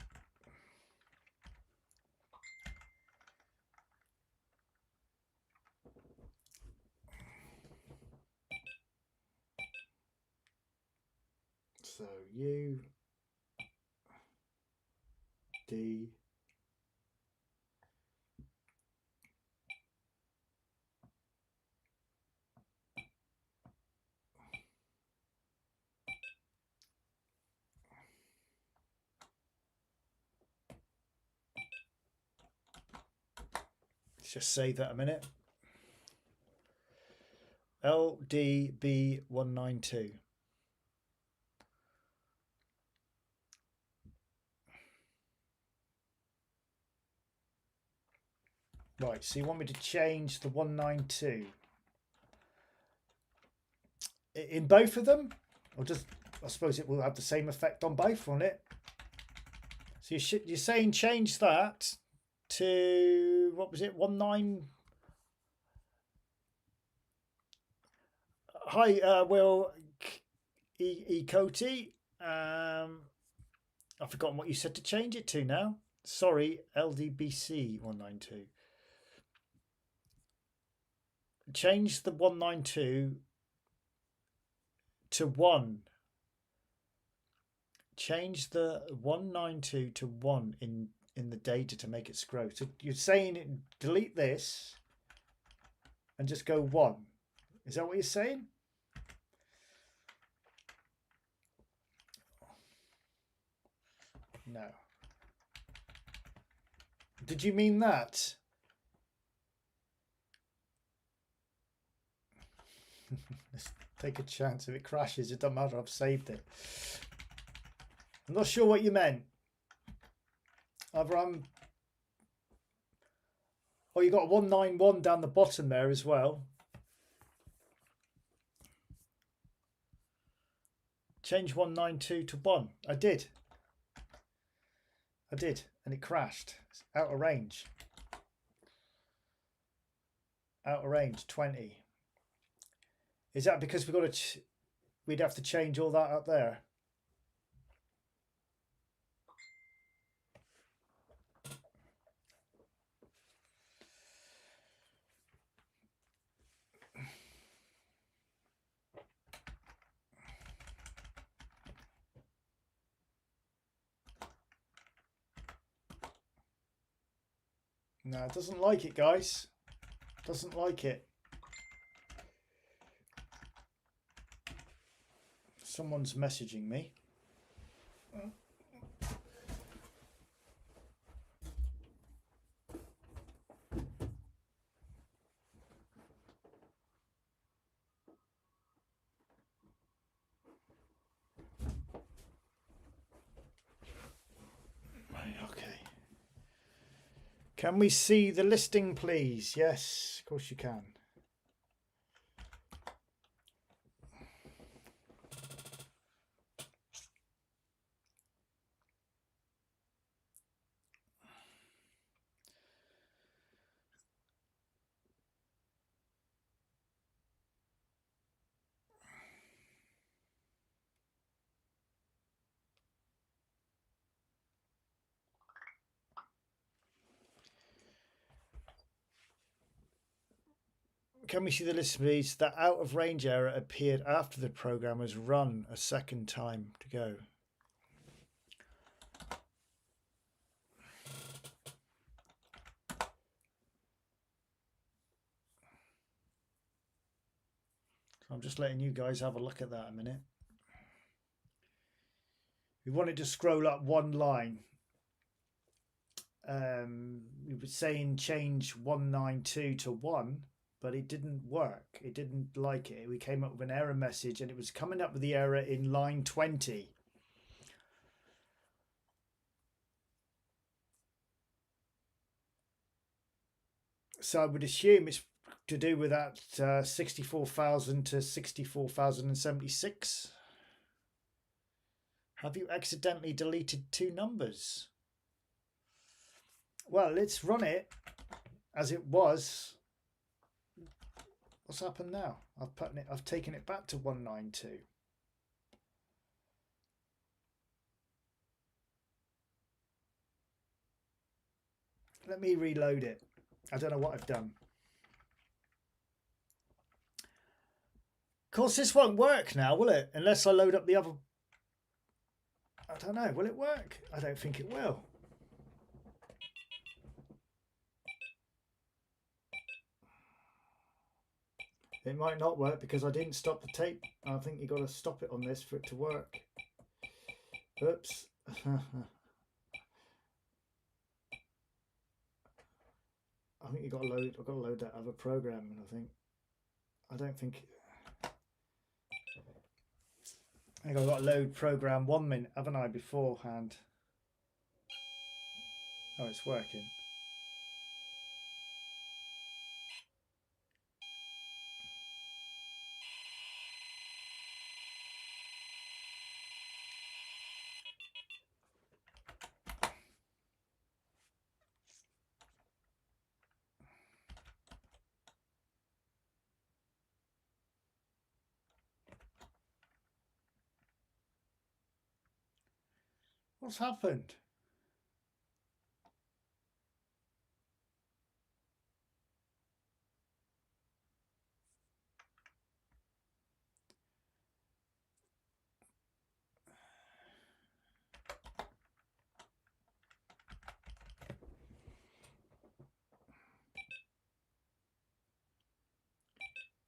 So U, D, Let's just save that a minute. LDB192. Right, so you want me to change the 192 in both of them, or just, I suppose it will have the same effect on both, won't it? So you're saying change that to, what was it, 19? Hi, Will Cody. I've forgotten what you said to change it to now. Sorry, LDBC 192. Change the 192 to 1. Change the 192 to 1 in the data to make it scroll. So you're saying delete this and just go 1. Is that what you're saying? No. Did you mean that? Let's take a chance. If it crashes, it doesn't matter. I've saved it. I'm not sure what you meant. Either I'm... Oh, you got 191 down the bottom there as well. Change 192 to 1. I did. And it crashed. It's out of range. Out of range, 20. Is that because we'd have to change all that up there? No, it doesn't like it, guys. Doesn't like it. Someone's messaging me. Okay. Can we see the listing, please? Yes, of course you can. Can we see the list, please? That out of range error appeared after the program was run a second time to go. So I'm just letting you guys have a look at that a minute. We wanted to scroll up one line. We were saying change 192 to 1. But it didn't work. It didn't like it. We came up with an error message and it was coming up with the error in line 20. So I would assume it's to do with that 64,000 to 64,076. Have you accidentally deleted 2 numbers? Well, let's run it as it was. What's happened now? I've taken it back to 192. Let me reload it. I don't know what I've done. Of course, this won't work now, will it? Unless I load up the other... I don't know. Will it work? I don't think it will. It might not work because I didn't stop the tape. I think you've got to stop it on this for it to work. Oops. I I think you got to load. I've got to load that other program, and I don't think. I think I've got to load program 1 minute, haven't I, beforehand? Oh, it's working. What's happened?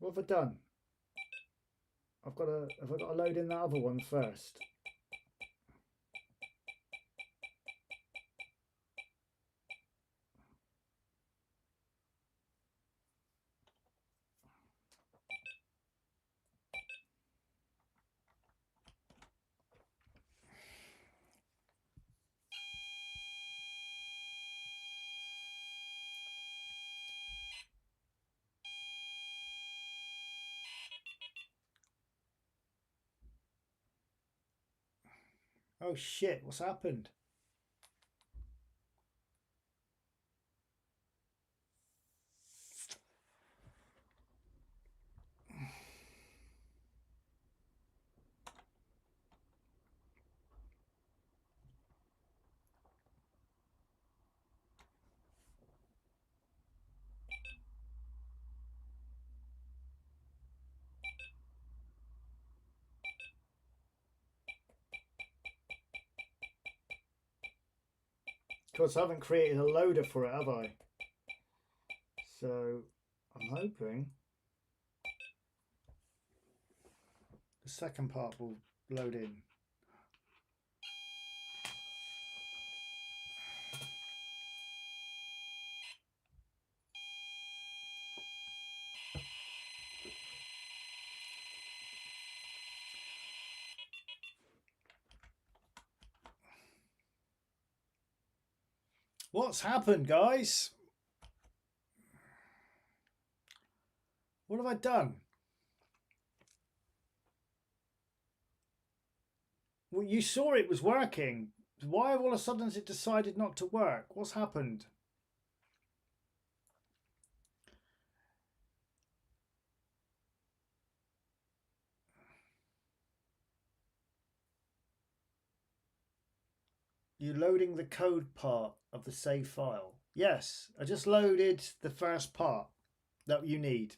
What have I done? Have I got to load in that other one first? Oh shit, what's happened? Of course, I haven't created a loader for it, have I? So I'm hoping the second part will load in. What's happened, guys? What have I done? Well, you saw it was working. Why all of a sudden has it decided not to work? What's happened? You're loading the code part of the save file. Yes, I just loaded the first part that you need.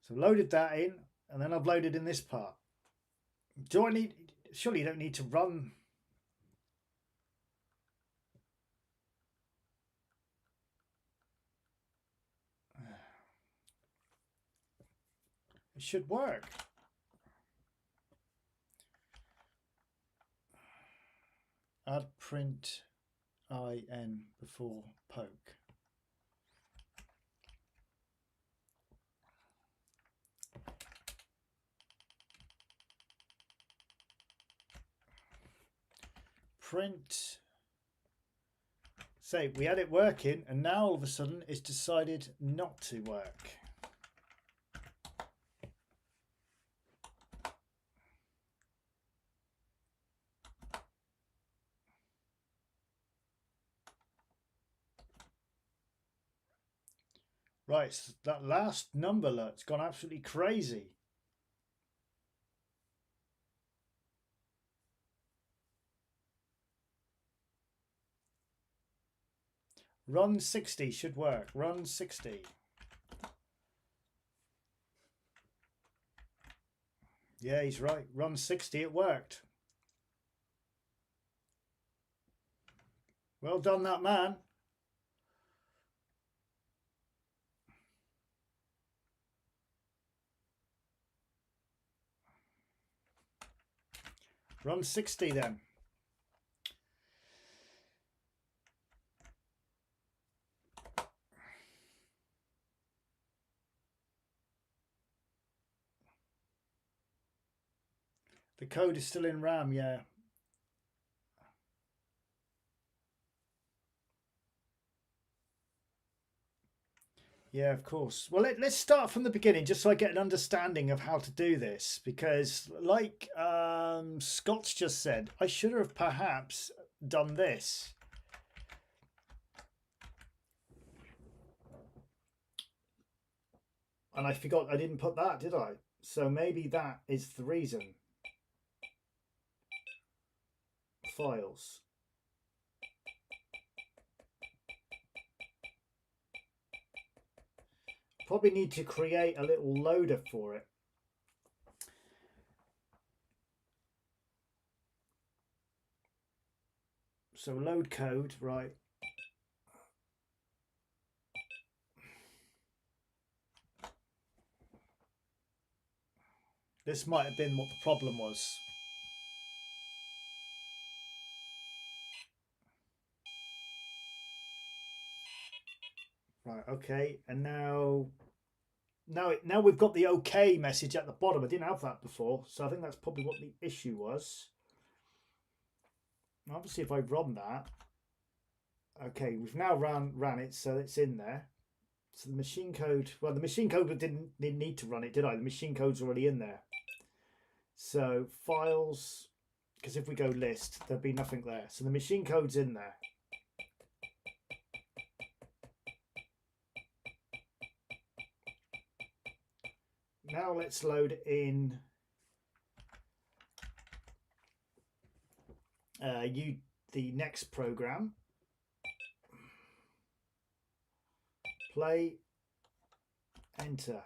So loaded that in, and then I've loaded in this part. Do I need... Surely you don't need to run... It should work. Add print in before poke. Print. Say we had it working, and now all of a sudden it's decided not to work. Right, so that last number lot's gone absolutely crazy. Run 60 should work. Run 60. Yeah, he's right. Run 60, it worked. Well done, that man. Run 60 then. The code is still in RAM, yeah. Yeah, of course. Well, let's start from the beginning just so I get an understanding of how to do this. Because, like Scott's just said, I should have perhaps done this. And I forgot I didn't put that, did I? So maybe that is the reason. Files. Probably need to create a little loader for it. So load code, right. This might have been what the problem was. Right, okay, and now we've got the OK message at the bottom. I didn't have that before, so I think that's probably what the issue was. Obviously, if I run that, okay, we've now ran it, so it's in there. So the machine code, well, the machine code didn't need to run it, did I? The machine code's already in there. So files, because if we go list, there'll be nothing there. So the machine code's in there. Now let's load in the next program. Play, enter.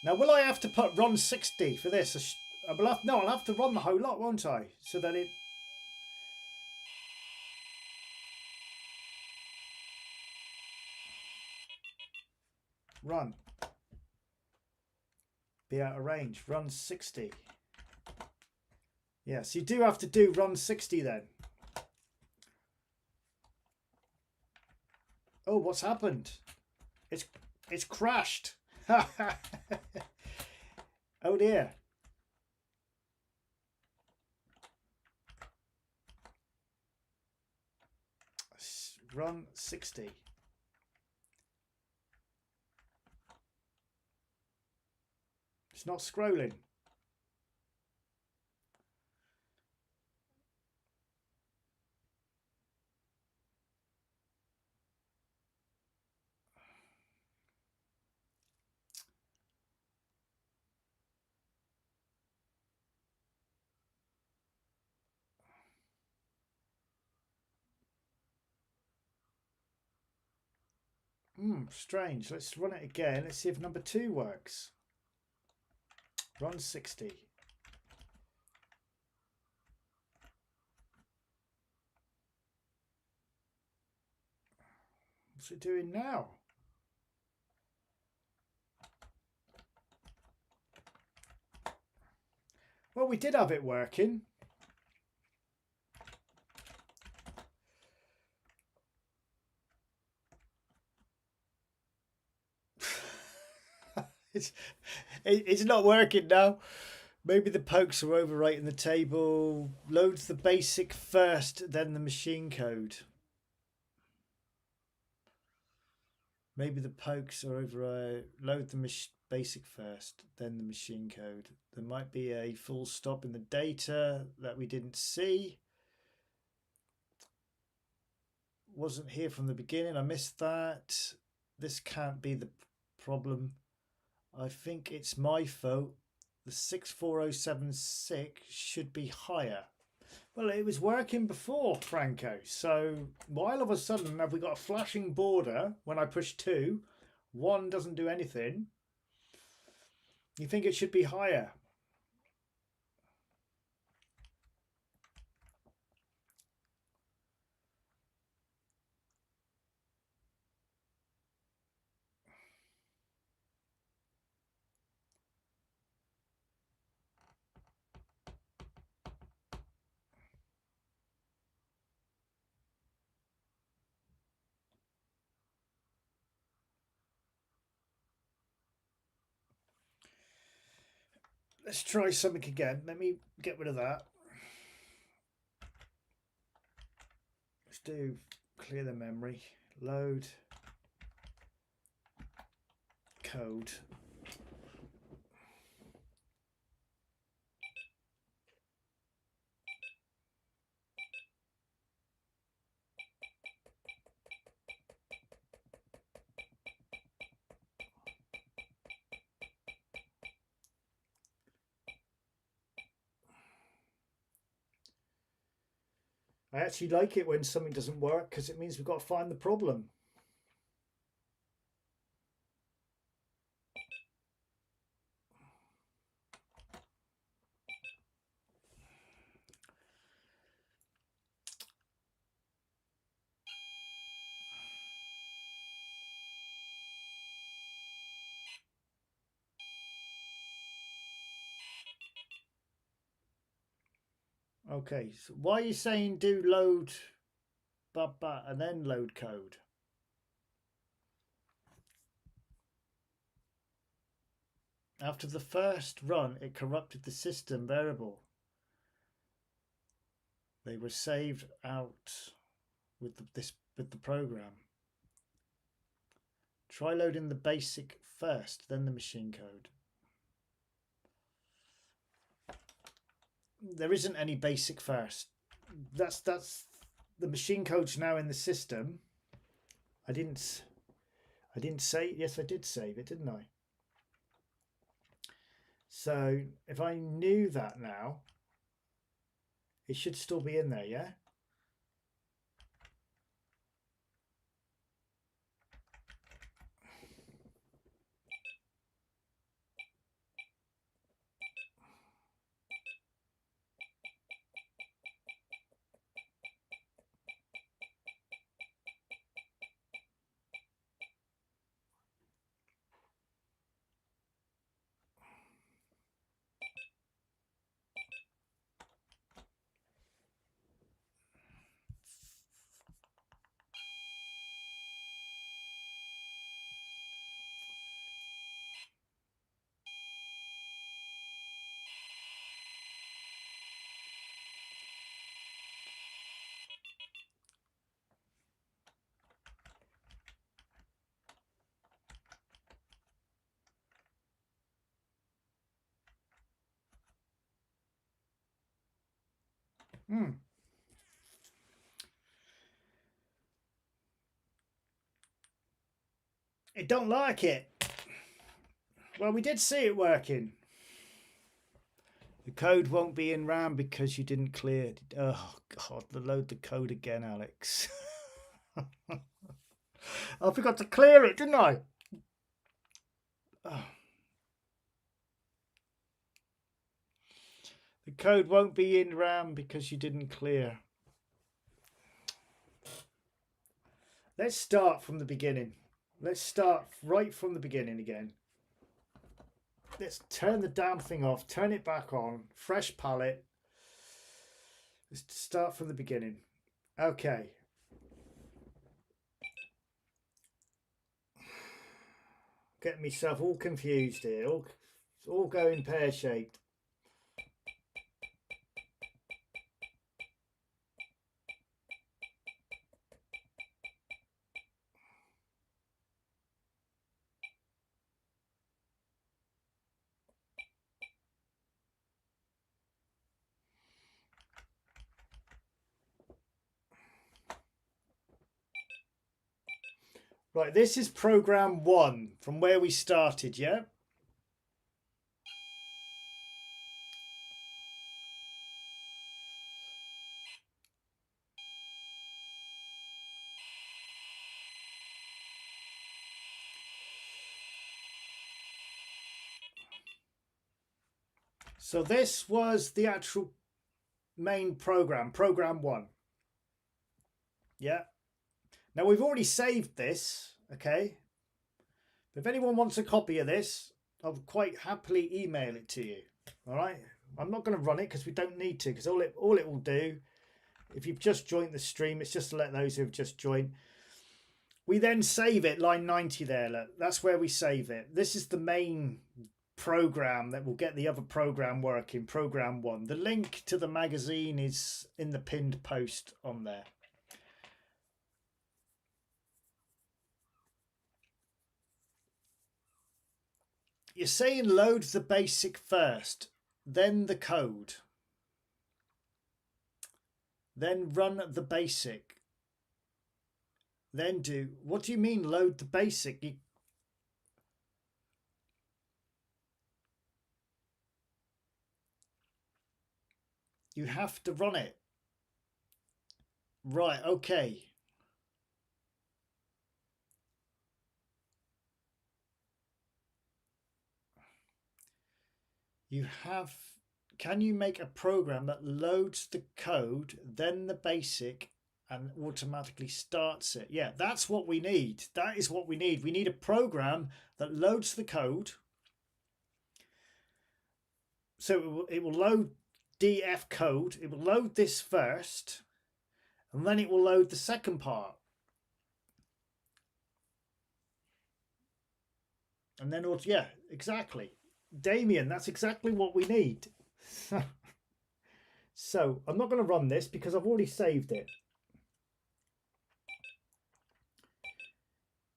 Now, will I have to put run 60 for this? I'll have to run the whole lot, won't I? So that it... Run. Be out of range. Run 60. Yes, you do have to do run 60 then. Oh, what's happened? It's crashed. Oh dear. Run 60. It's not scrolling. Strange. Let's run it again. Let's see if number 2 works. Run 60. What's it doing now? Well, we did have it working. It's not working now. Maybe the pokes are overwriting the table. Loads the basic first, then the machine code. Maybe the pokes are load the basic first, then the machine code. There might be a full stop in the data that we didn't see. Wasn't here from the beginning. I missed that. This can't be the problem. I think it's my fault. The 64076 should be higher. Well, it was working before, Franco. So why all of a sudden have we got a flashing border when I push 2? 1 doesn't do anything. You think it should be higher? Let's try something again. Let me get rid of that. Let's do clear the memory, load code. I actually like it when something doesn't work because it means we've got to find the problem. Okay, so why are you saying do load and then load code? After the first run, it corrupted the system variable. They were saved out with the program. Try loading the basic first, then the machine code. There isn't any basic first. That's the machine code's now in the system. I didn't say, yes, I did save it, didn't I? So if I knew that now, it should still be in there, yeah? It don't like it. Well, we did see it working. The code won't be in RAM because you didn't clear it. Oh, God, load the code again, Alex. I forgot to clear it, didn't I? Oh. The code won't be in RAM because you didn't clear. Let's start from the beginning. Let's start right from the beginning again. Let's turn the damn thing off, turn it back on, fresh palette. Let's start from the beginning. Okay. Getting myself all confused here, all going pear-shaped. Right, this is program 1 from where we started, yeah? So this was the actual main program, program 1. Yeah. Now we've already saved this, okay? If anyone wants a copy of this, I'll quite happily email it to you. All right. I'm not going to run it because we don't need to, because all it will do, if you've just joined the stream, it's just to let those who have just joined. We then save it, line 90 there. Look, that's where we save it. This is the main program that will get the other program working, program 1. The link to the magazine is in the pinned post on there. You're saying load the basic first, then the code, then run the basic, then do. What do you mean load the basic? You have to run it. Right, okay. You have, can you make a program that loads the code, then the basic, and automatically starts it? Yeah, that's what we need. That is what we need. We need a program that loads the code. So it will load DF code. It will load this first, and then it will load the second part. And then, yeah, exactly. Damien, that's exactly what we need. So I'm not going to run this because I've already saved it.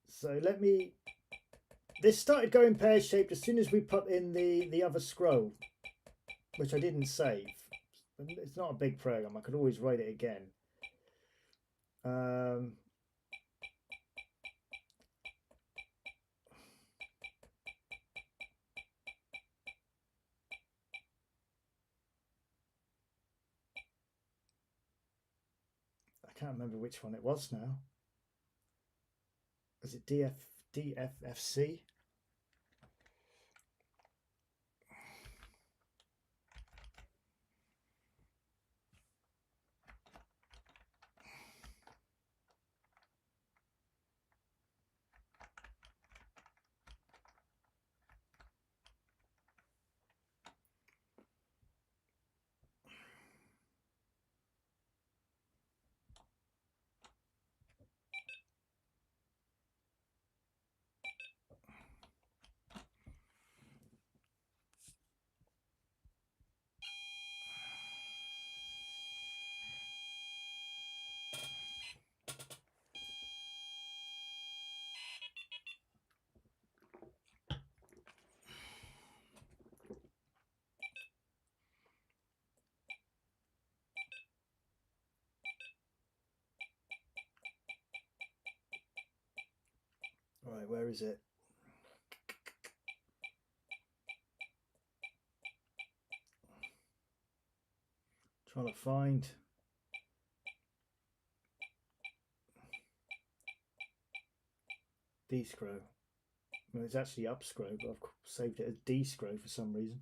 So let me, this started going pear-shaped as soon as we put in the other scroll, which I didn't save. It's not a big program, I could always write it again. I can't remember which one it was now. Is it DFFC? Right, where is it? Trying to find. D-scrow. Well, it's actually upscrow, but I've saved it as D-scrow for some reason.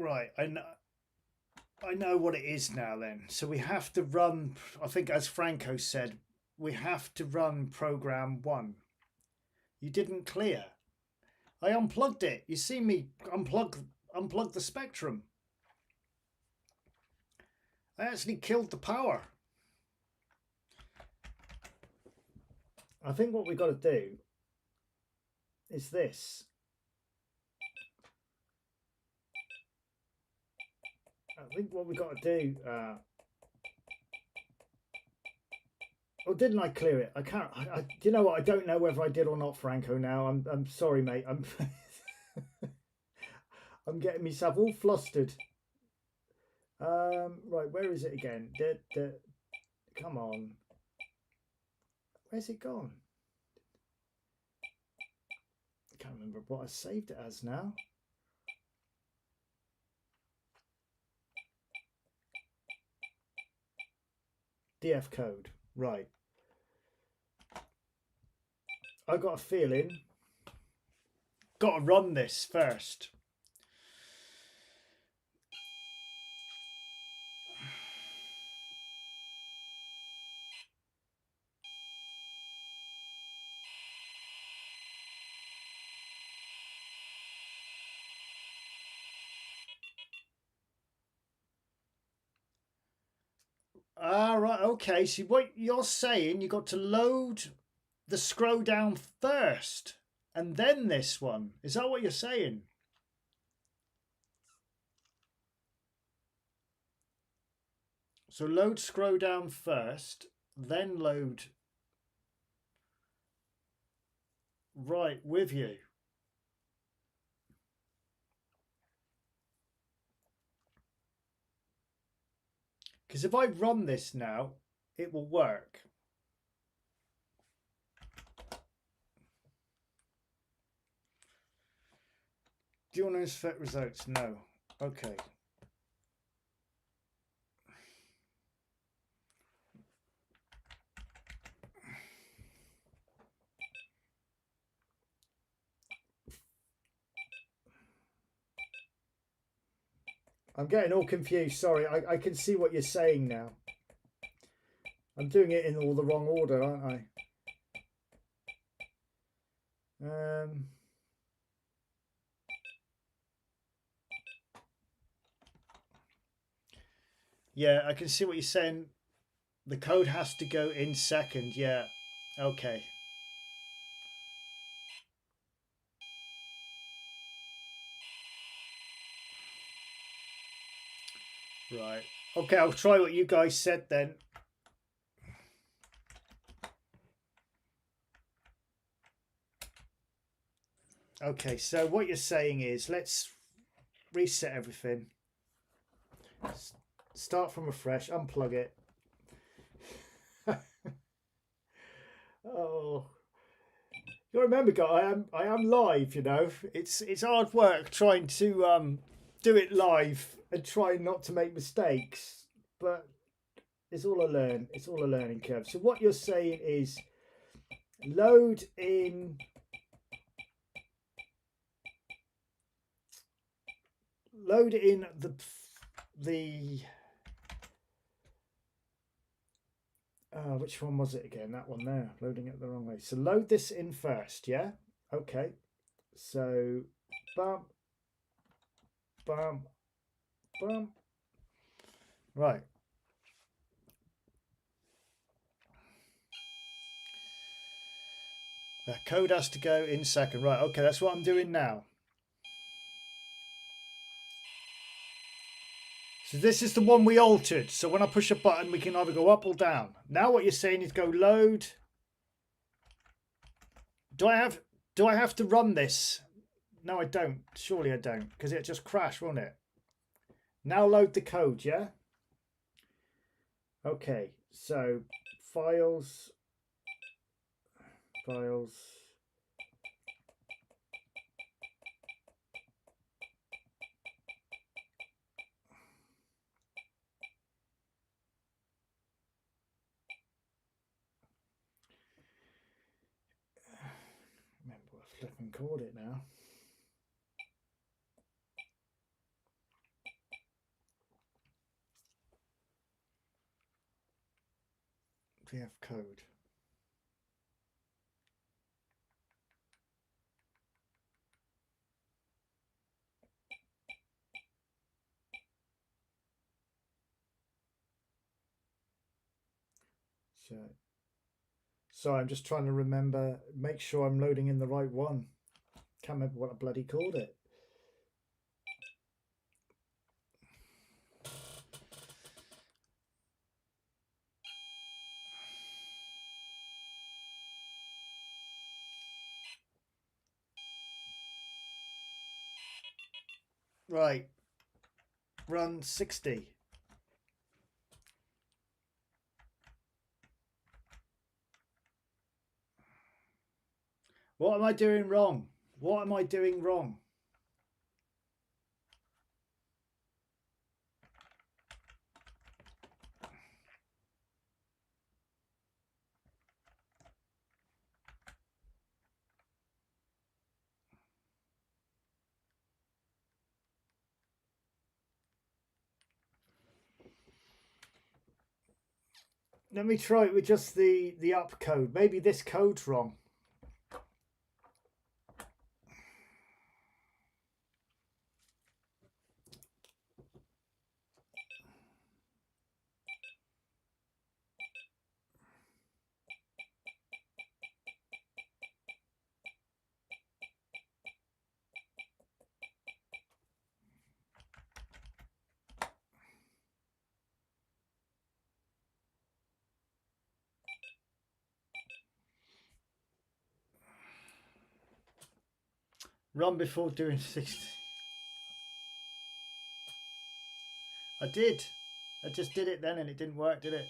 Right, I know what it is now then. So we have to run, I think as Franco said, we have to run program 1. You didn't clear. I unplugged it. You see me unplug the Spectrum. I actually killed the power. I think what we've got to do is this. I think what we've got to do. Oh, didn't I clear it? I can't. Do you know what? I don't know whether I did or not, Franco. Now I'm sorry, mate. I'm getting myself all flustered. Right, where is it again? Come on. Where's it gone? I can't remember what I saved it as now. DF code. Right. I got a feeling. Got to run this first. Ah, right. Okay. See what you're saying. You got to load the scroll down first, and then this one. Is that what you're saying? So load scroll down first, then load. Right, with you. Because if I run this now, it will work. Do you want to inspect results? No. Okay. I'm getting all confused. Sorry, I can see what you're saying now. I'm doing it in all the wrong order, aren't I? Yeah, I can see what you're saying. The code has to go in second. Yeah. Okay. Right. Okay, I'll try what you guys said then. Okay, so what you're saying is let's reset everything. Start from afresh, unplug it. Oh, you remember, guy, I am live. You know, it's hard work trying to do it live and trying not to make mistakes, but it's all a learn. It's all a learning curve. So what you're saying is load in. Load in the which one was it again? That one there, loading it the wrong way. So load this in first, yeah? Okay. So bum, bum, bum. Right. That code has to go in second. Right, okay, that's what I'm doing now. So this is the one we altered. So when I push a button, we can either go up or down. Now what you're saying is go load. Do I have to run this? No, I don't. Surely I don't, because it just crashed, won't it? Now load the code, yeah? Okay, so files. Remember what I flipping called it now. VF code. So I'm just trying to remember, make sure I'm loading in the right one. Can't remember what I bloody called it. Right. Run 60. What am I doing wrong? What am I doing wrong? Let me try it with just the up code. Maybe this code's wrong. Run before doing 60. I did. I just did it then and it didn't work, did it?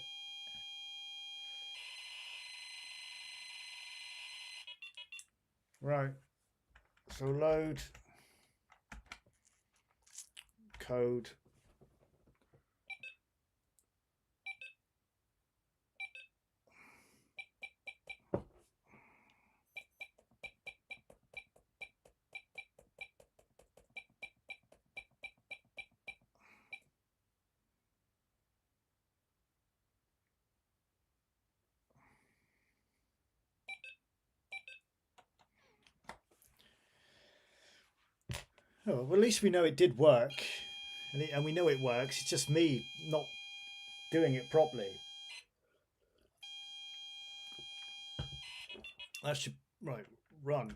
Right. So load code. Oh, well, at least we know it did work, and we know it works. It's just me not doing it properly. That should right run.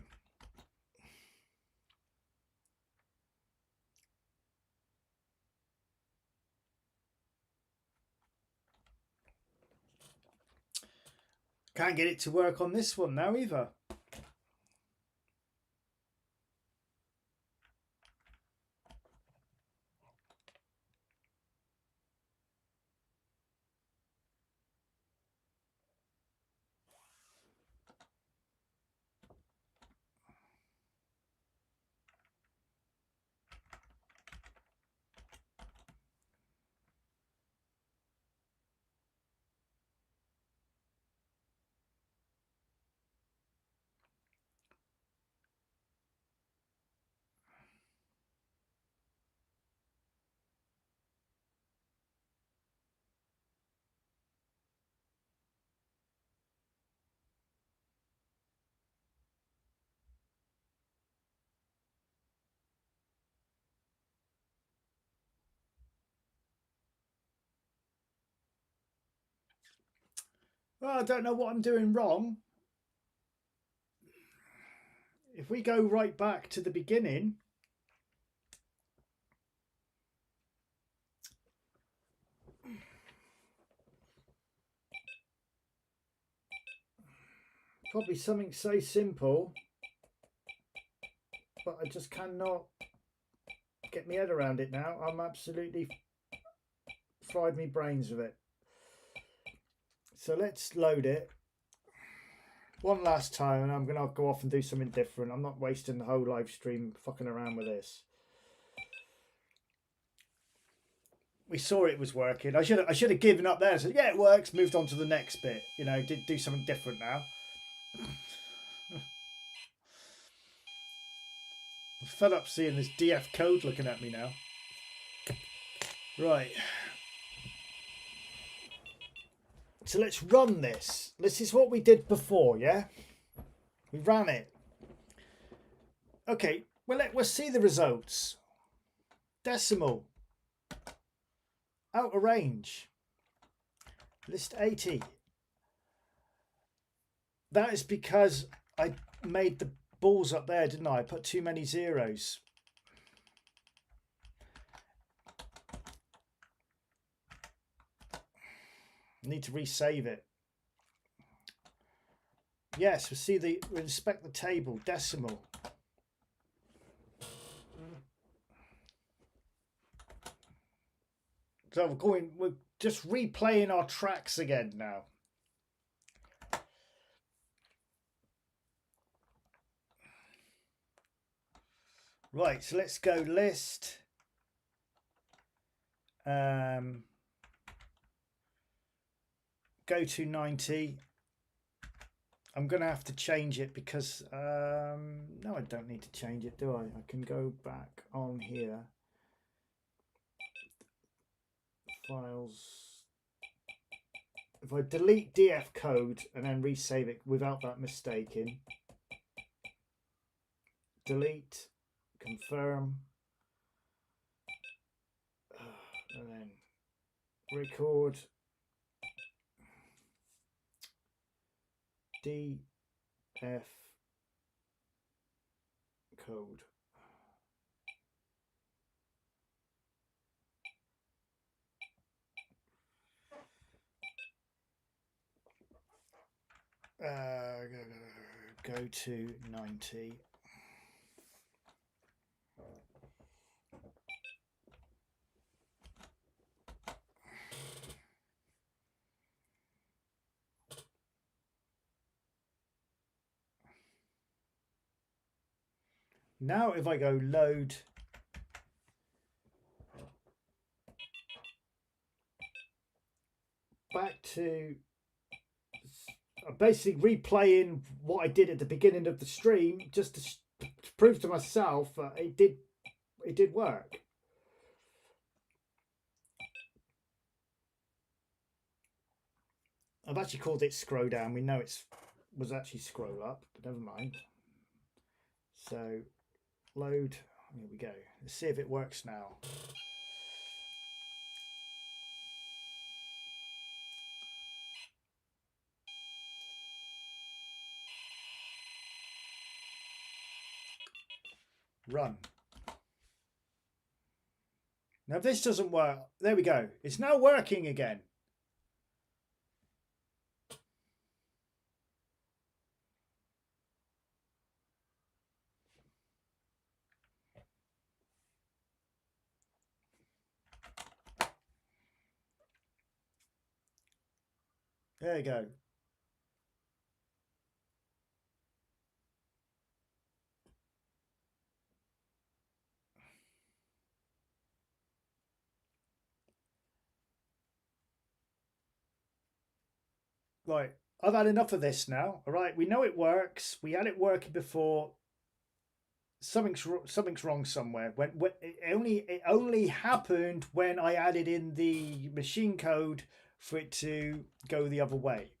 Can't get it to work on this one now either. Well, I don't know what I'm doing wrong. If we go right back to the beginning, probably something so simple, but I just cannot get my head around it now. I'm absolutely fried me brains with it. So let's load it one last time, and I'm gonna go off and do something different. I'm not wasting the whole live stream fucking around with this. We saw it was working. I should have given up there and said, yeah, it works. Moved on to the next bit. You know, did do something different now. I'm fed up seeing this DF code looking at me now. Right. So let's run this. This is what we did before, yeah? We ran it. Okay, well, we'll see the results. Decimal. Out of range. List 80. That is because I made the balls up there, didn't I? I put too many zeros. I need to resave it. Yes, we'll see we'll inspect the table. Decimal. So we're just replaying our tracks again now. Right, so let's go list. Go to 90. I'm going to have to change it because, no, I don't need to change it, do I? I can go back on here. Files, if I delete DF code and then resave it without that mistake in, delete, confirm, and then record DF code. Go to 90. Now if I go load back to basically replaying what I did at the beginning of the stream just to prove to myself that it did work. I've actually called it scroll down. We know it was actually scroll up, but never mind. So load, here we go. Let's see if it works now. Run. Now if this doesn't work, there we go. It's now working again. There you go. Right, I've had enough of this now. All right, we know it works. We had it working before. Something's wrong somewhere. When it only happened when I added in the machine code for it to go the other way.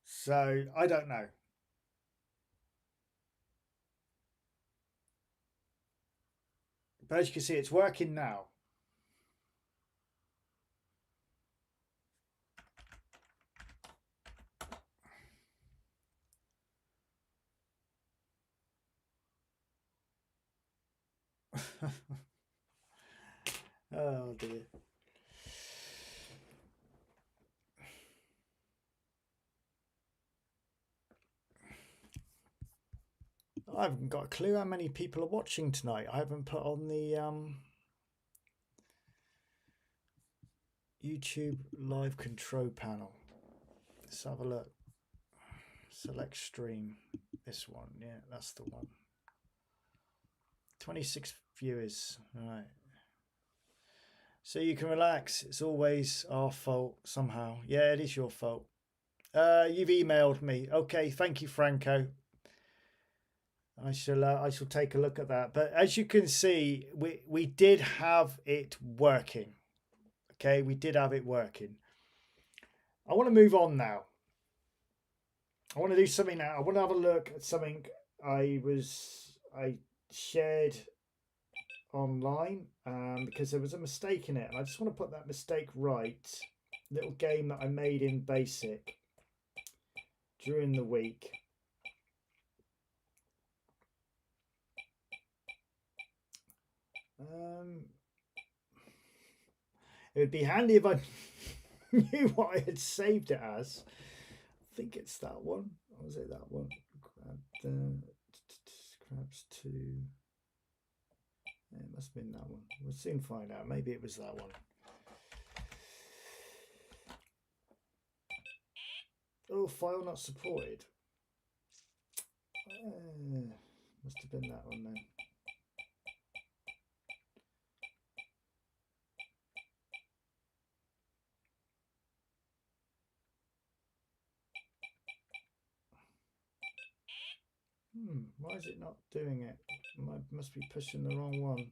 So I don't know. But as you can see, it's working now. Oh dear. I haven't got a clue how many people are watching tonight. I haven't put on the YouTube live control panel. Let's have a look. Select stream. This one. Yeah, that's the one. 26 viewers. All right. So you can relax. It's always our fault somehow. Yeah, it is your fault. You've emailed me. Okay, thank you, Franco. I shall take a look at that. But as you can see, we did have it working. Okay, we did have it working. I want to move on now. I want to do something now. I want to have a look at something I shared online because there was a mistake in it, and I just want to put that mistake right. Little game that I made in BASIC during the week. It would be handy if I knew what I had saved it as. I think it's that one. Or was it that one? Crabs 2. Yeah, it must have been that one. We'll soon find out. Maybe it was that one. Oh, file not supported. Must have been that one then. Why is it not doing it? Must be pushing the wrong one.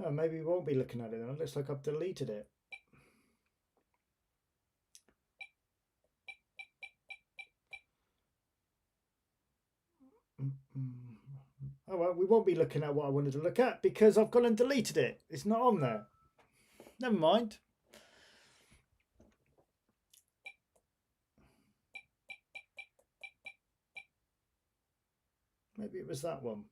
Oh, maybe we won't be looking at it then. It looks like I've deleted it. Oh well, we won't be looking at what I wanted to look at because I've gone and deleted it. It's not on there. Never mind. Maybe it was that one.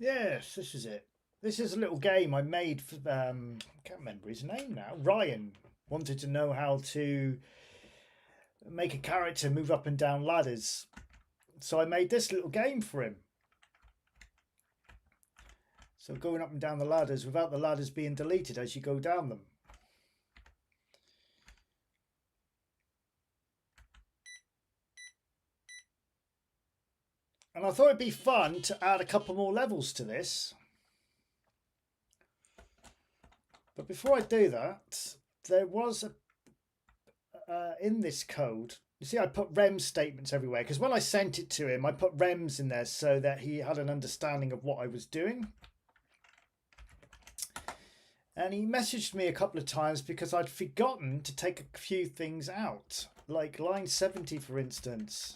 Yes, this is it. This is a little game I made for I can't remember his name now. Ryan wanted to know how to make a character move up and down ladders. So I made this little game for him. So going up and down the ladders without the ladders being deleted as you go down them. And I thought it'd be fun to add a couple more levels to this. But before I do that, there was in this code, you see I put REM statements everywhere because when I sent it to him, I put REMs in there so that he had an understanding of what I was doing. And he messaged me a couple of times because I'd forgotten to take a few things out, like line 70, for instance.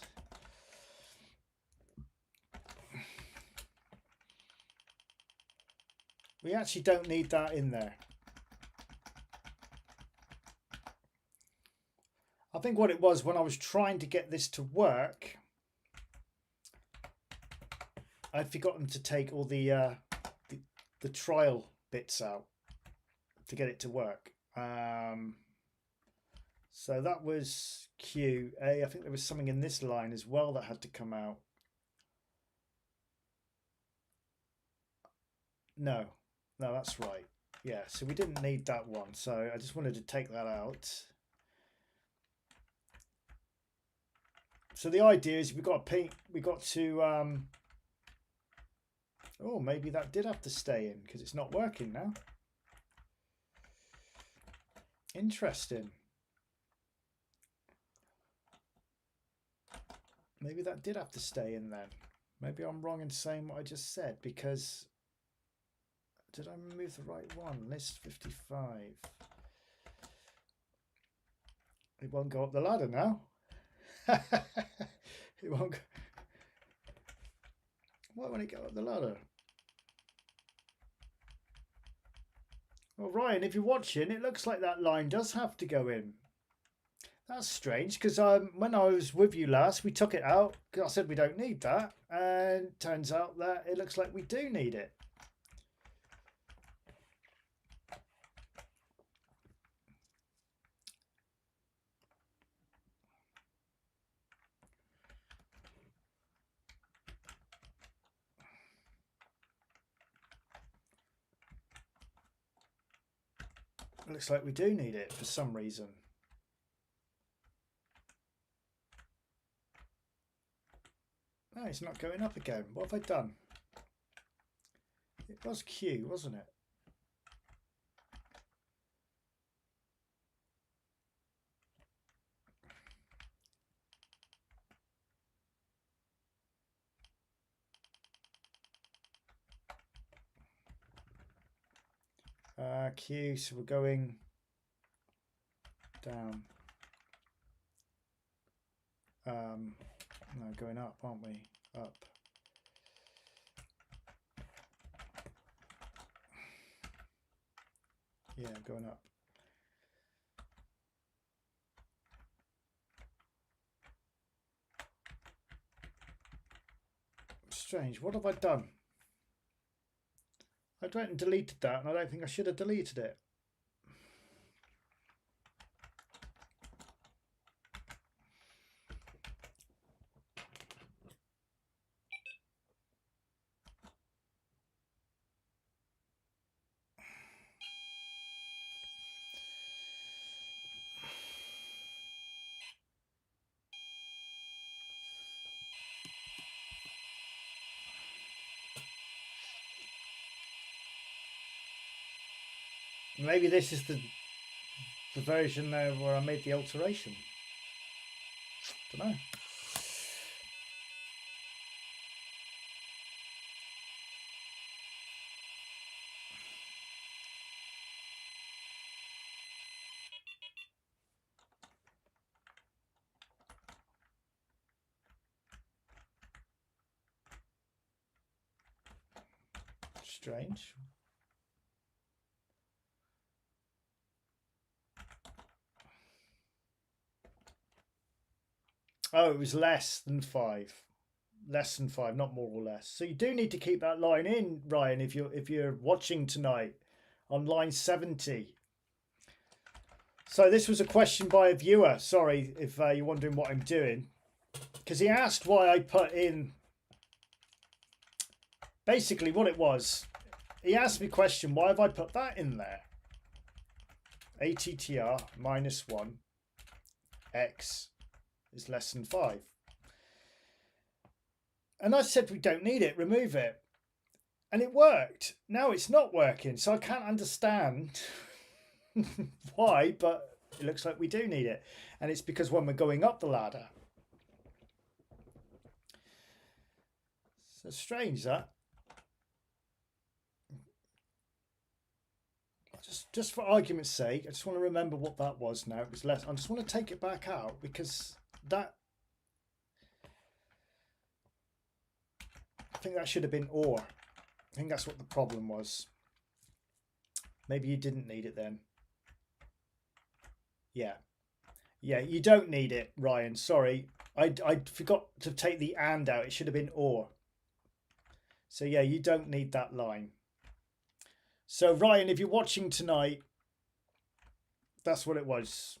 We actually don't need that in there. I think what it was when I was trying to get this to work, I'd forgotten to take all the trial bits out to get it to work. So that was Q. I think there was something in this line as well that had to come out. No, that's right. Yeah, so we didn't need that one. So I just wanted to take that out. So the idea is we've got to paint, we got to, oh, maybe that did have to stay in because it's not working now. Interesting. Maybe that did have to stay in then. Maybe I'm wrong in saying what I just said because did I remove the right one? List 55. It won't go up the ladder now. It won't go. Why won't it go up the ladder? Well, Ryan, if you're watching, it looks like that line does have to go in. That's strange because when I was with you last, we took it out because I said we don't need that, and it turns out that it looks like we do need it. It looks like we do need it for some reason. No, it's not going up again. What have I done? It was Q, wasn't it? Q, so we're going down. No, going up, aren't we? Up. Yeah, going up. Strange. What have I done? I went and deleted that, and I don't think I should have deleted it. Maybe this is the version there where I made the alteration. Don't know. Strange. Oh, it was less than 5. Less than 5, not more or less. So you do need to keep that line in, Ryan, if you're watching tonight on line 70. So this was a question by a viewer. Sorry if you're wondering what I'm doing, because he asked why I put in. Basically, what it was, he asked me a question: why have I put that in there? ATTR minus 1 x is less than 5. And I said, we don't need it, remove it. And it worked. Now it's not working, so I can't understand why, but it looks like we do need it. And it's because when we're going up the ladder. So strange, that. Just for argument's sake, I just want to remember what that was now. It was less. I just want to take it back out because that... I think that should have been or. I think that's what the problem was. Maybe you didn't need it then. Yeah. Yeah, you don't need it, Ryan. Sorry. I forgot to take the and out. It should have been or. So yeah, you don't need that line. So Ryan, if you're watching tonight, that's what it was.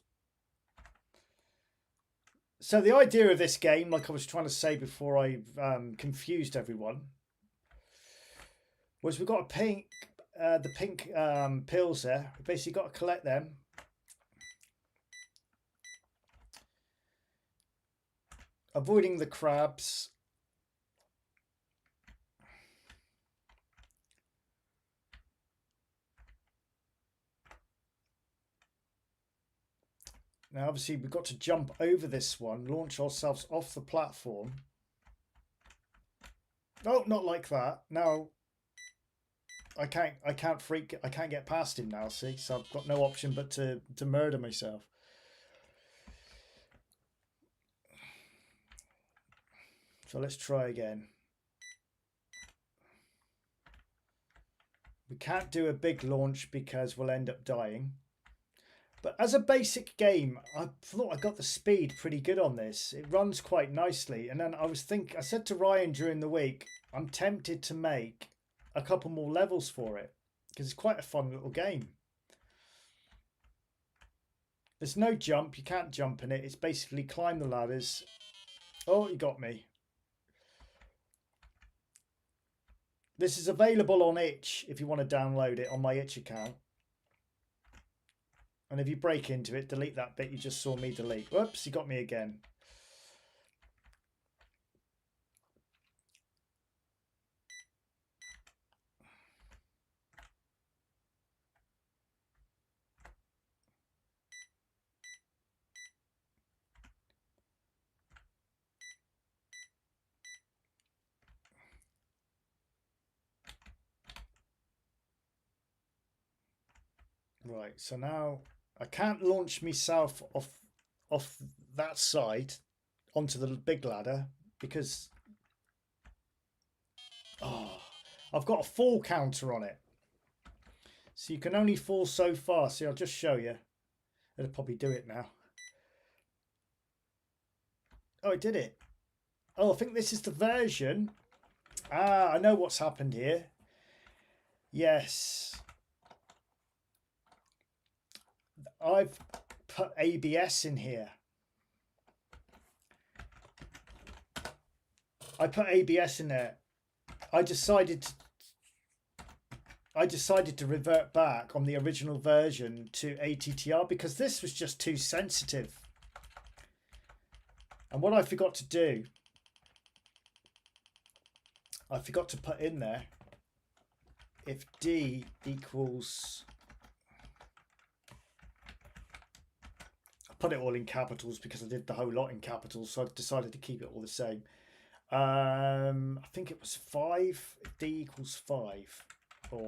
So the idea of this game, like I was trying to say before I confused everyone, was we've got the pink pills there. We basically got to collect them. Avoiding the crabs. Now, obviously, we've got to jump over this one, launch ourselves off the platform. Oh, not like that. Now, I can't get past him now, see? So I've got no option but to murder myself. So let's try again. We can't do a big launch because we'll end up dying. But as a basic game, I thought I got the speed pretty good on this. It runs quite nicely. And then I said to Ryan during the week, I'm tempted to make a couple more levels for it because it's quite a fun little game. There's no jump. You can't jump in it. It's basically climb the ladders. Oh, you got me. This is available on Itch if you want to download it on my Itch account. And if you break into it, delete that bit you just saw me delete. Whoops, you got me again. Right, so now I can't launch myself off that side onto the big ladder because I've got a fall counter on it. So you can only fall so far. See, I'll just show you. It'll probably do it now. Oh, it did it. Oh, I think this is the version. Ah, I know what's happened here. Yes. I've put ABS in here. I put ABS in there. I decided to revert back on the original version to ATTR because this was just too sensitive. And what I forgot to do, I forgot to put in there, if D equals put it all in capitals because I did the whole lot in capitals, so I decided to keep it all the same. I think it was 5. D equals 5. Or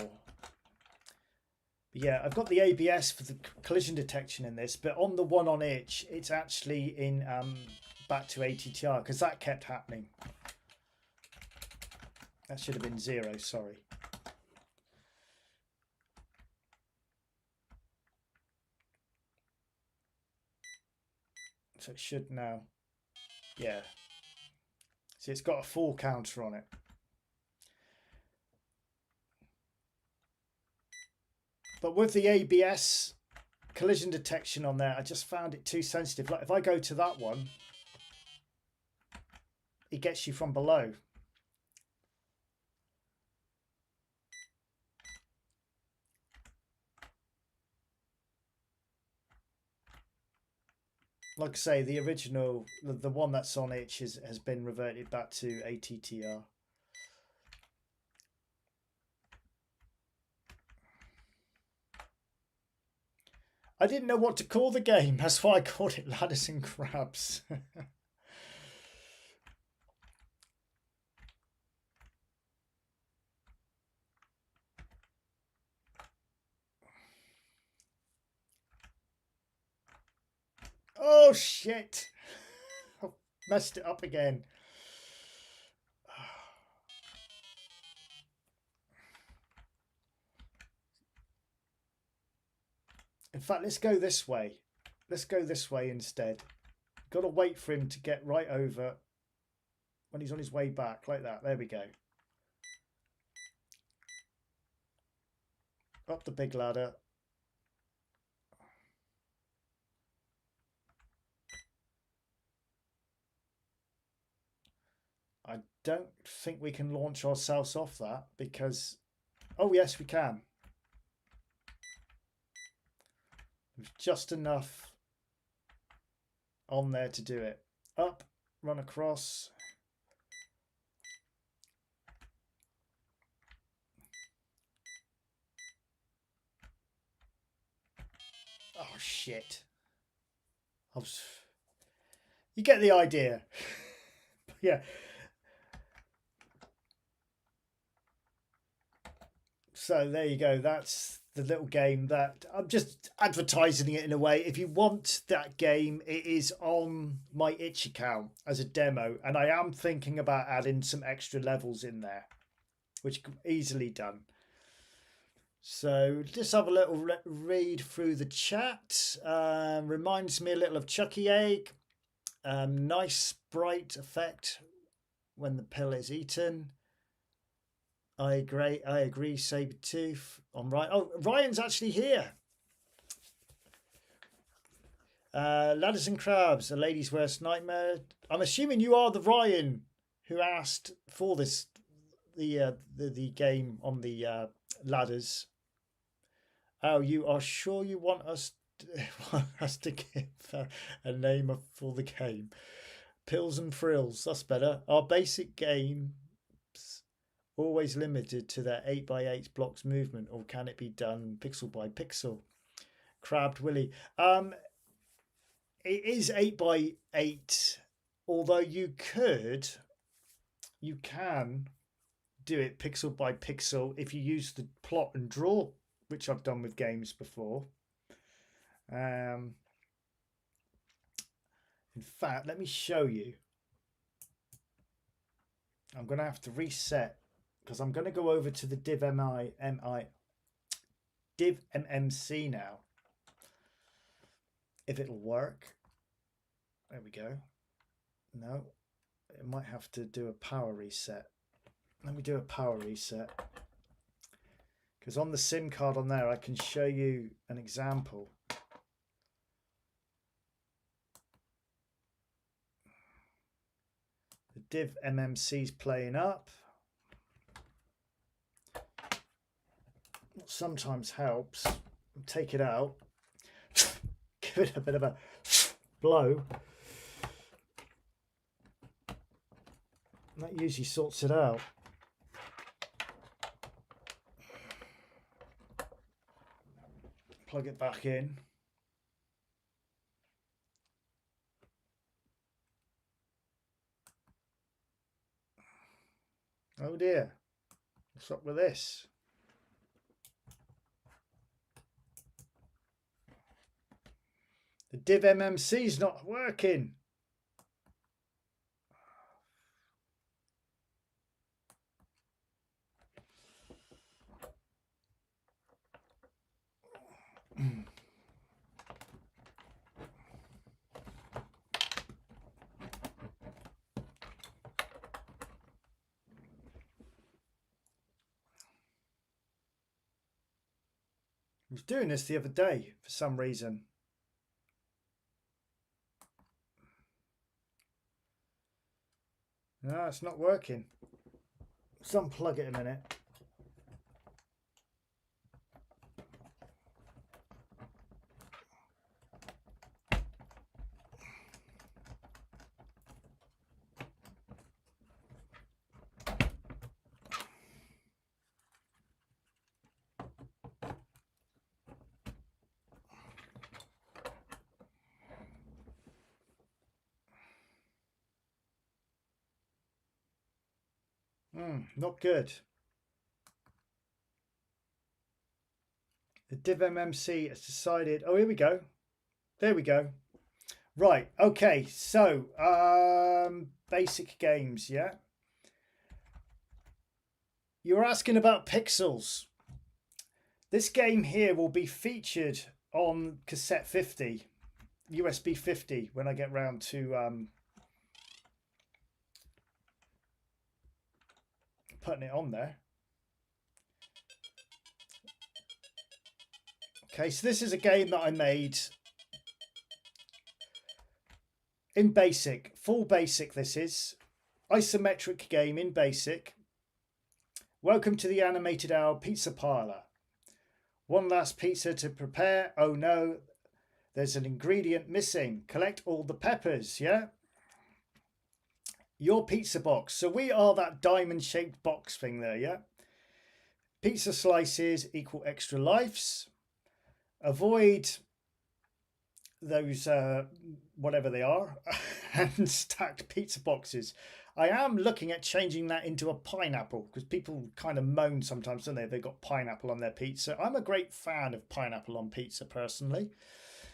yeah, I've got the ABS for the collision detection in this, but on the one on itch, it's actually in back to ATTR because that kept happening. That should have been 0, sorry. So it should now. Yeah. See, it's got a full counter on it. But with the ABS collision detection on there, I just found it too sensitive. Like if I go to that one, it gets you from below. Like I say, the original, the one that's on itch has been reverted back to ATTR. I didn't know what to call the game. That's why I called it Ladders and Crabs. Oh shit! I've messed it up again. In fact, let's go this way. Let's go this way instead. Got to wait for him to get right over when he's on his way back, like that. There we go. Up the big ladder. I don't think we can launch ourselves off that because... Oh, yes, we can. There's just enough on there to do it. Up, run across. Oh, shit. You get the idea. Yeah. So there you go. That's the little game that I'm just advertising it in a way. If you want that game, it is on my itch account as a demo, and I am thinking about adding some extra levels in there, which can be easily done. So just have a little read through the chat. Reminds me a little of Chucky Egg. Nice bright effect when the pill is eaten. I agree. Sabretooth. On right. Oh, Ryan's actually here. Ladders and Crabs, a lady's worst nightmare. I'm assuming you are the Ryan who asked for this, the game on the ladders. Oh, you are sure you want us to give a name for the game? Pills and Frills. That's better. Our basic game. Always limited to their 8x8 blocks movement, or can it be done pixel by pixel? Crabbed Willy. It is 8x8, although you can do it pixel by pixel if you use the plot and draw, which I've done with games before. In fact, let me show you. I'm going to have to reset because I'm going to go over to the Div MMC now. If it'll work. There we go. No, it might have to do a power reset. Let me do a power reset. Because on the SIM card on there, I can show you an example. The Div MMC is playing up. What sometimes helps, take it out, give it a bit of a blow. That usually sorts it out. Plug it back in. Oh dear. What's up with this? The div MMC's not working. I was doing this the other day for some reason. No, it's not working. Let's unplug it a minute. Not good. The div MMC has decided. Oh, here we go. There we go. Right. Okay. So, basic games. Yeah. You're asking about Pixels. This game here will be featured on cassette 50, USB 50 when I get round to putting it on there. Okay, so this is a game that I made in BASIC, full BASIC this is. Isometric game in BASIC. Welcome to the Animated Hour Pizza Parlour. One last pizza to prepare. Oh no, there's an ingredient missing. Collect all the peppers, yeah? Your pizza box. So we are that diamond-shaped box thing there, yeah? Pizza slices equal extra lives. Avoid those, whatever they are, and stacked pizza boxes. I am looking at changing that into a pineapple because people kind of moan sometimes, don't they? They've got pineapple on their pizza. I'm a great fan of pineapple on pizza personally.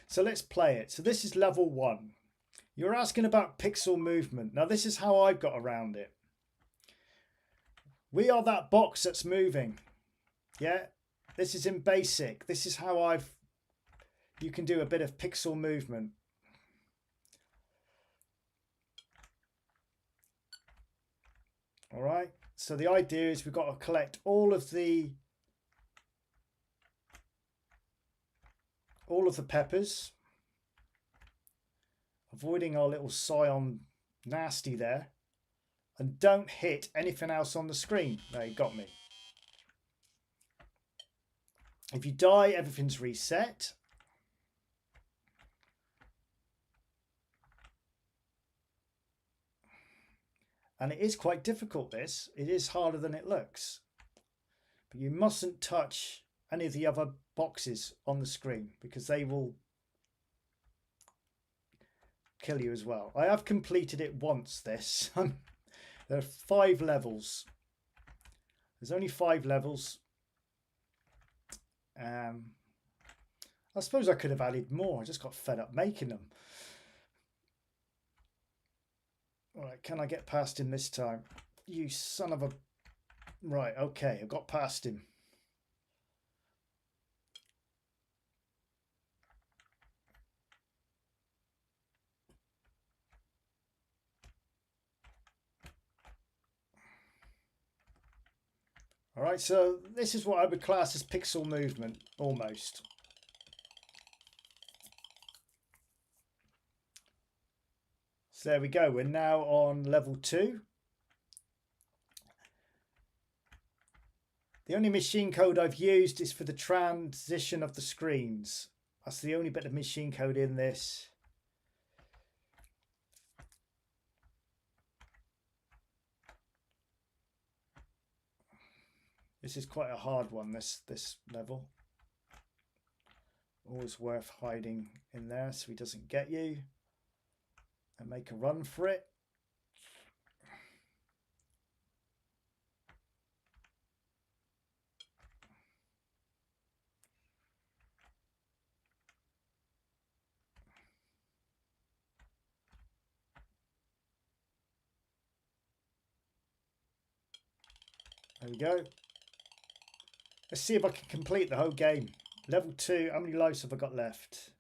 So let's play it. So this is level 1. You're asking about pixel movement. Now this is how I've got around it. We are that box that's moving. Yeah, this is in BASIC. This is how you can do a bit of pixel movement. All right, so the idea is we've got to collect all of the peppers, avoiding our little Scion nasty there, and don't hit anything else on the screen. There, you got me. If you die, everything's reset. And it is quite difficult, this. It is harder than it looks. But you mustn't touch any of the other boxes on the screen because they will kill you as well. I have completed it once, this. There are 5 levels. There's only 5 levels. I suppose I could have added more. I just got fed up making them. All right, can I get past him this time? You son of a... Right, okay, I got past him. All right, so this is what I would class as pixel movement, almost. So there we go. We're now on level 2. The only machine code I've used is for the transition of the screens. That's the only bit of machine code in this. This is quite a hard one, this level. Always worth hiding in there so he doesn't get you. And make a run for it. There we go. Let's see if I can complete the whole game. Level 2, how many lives have I got left?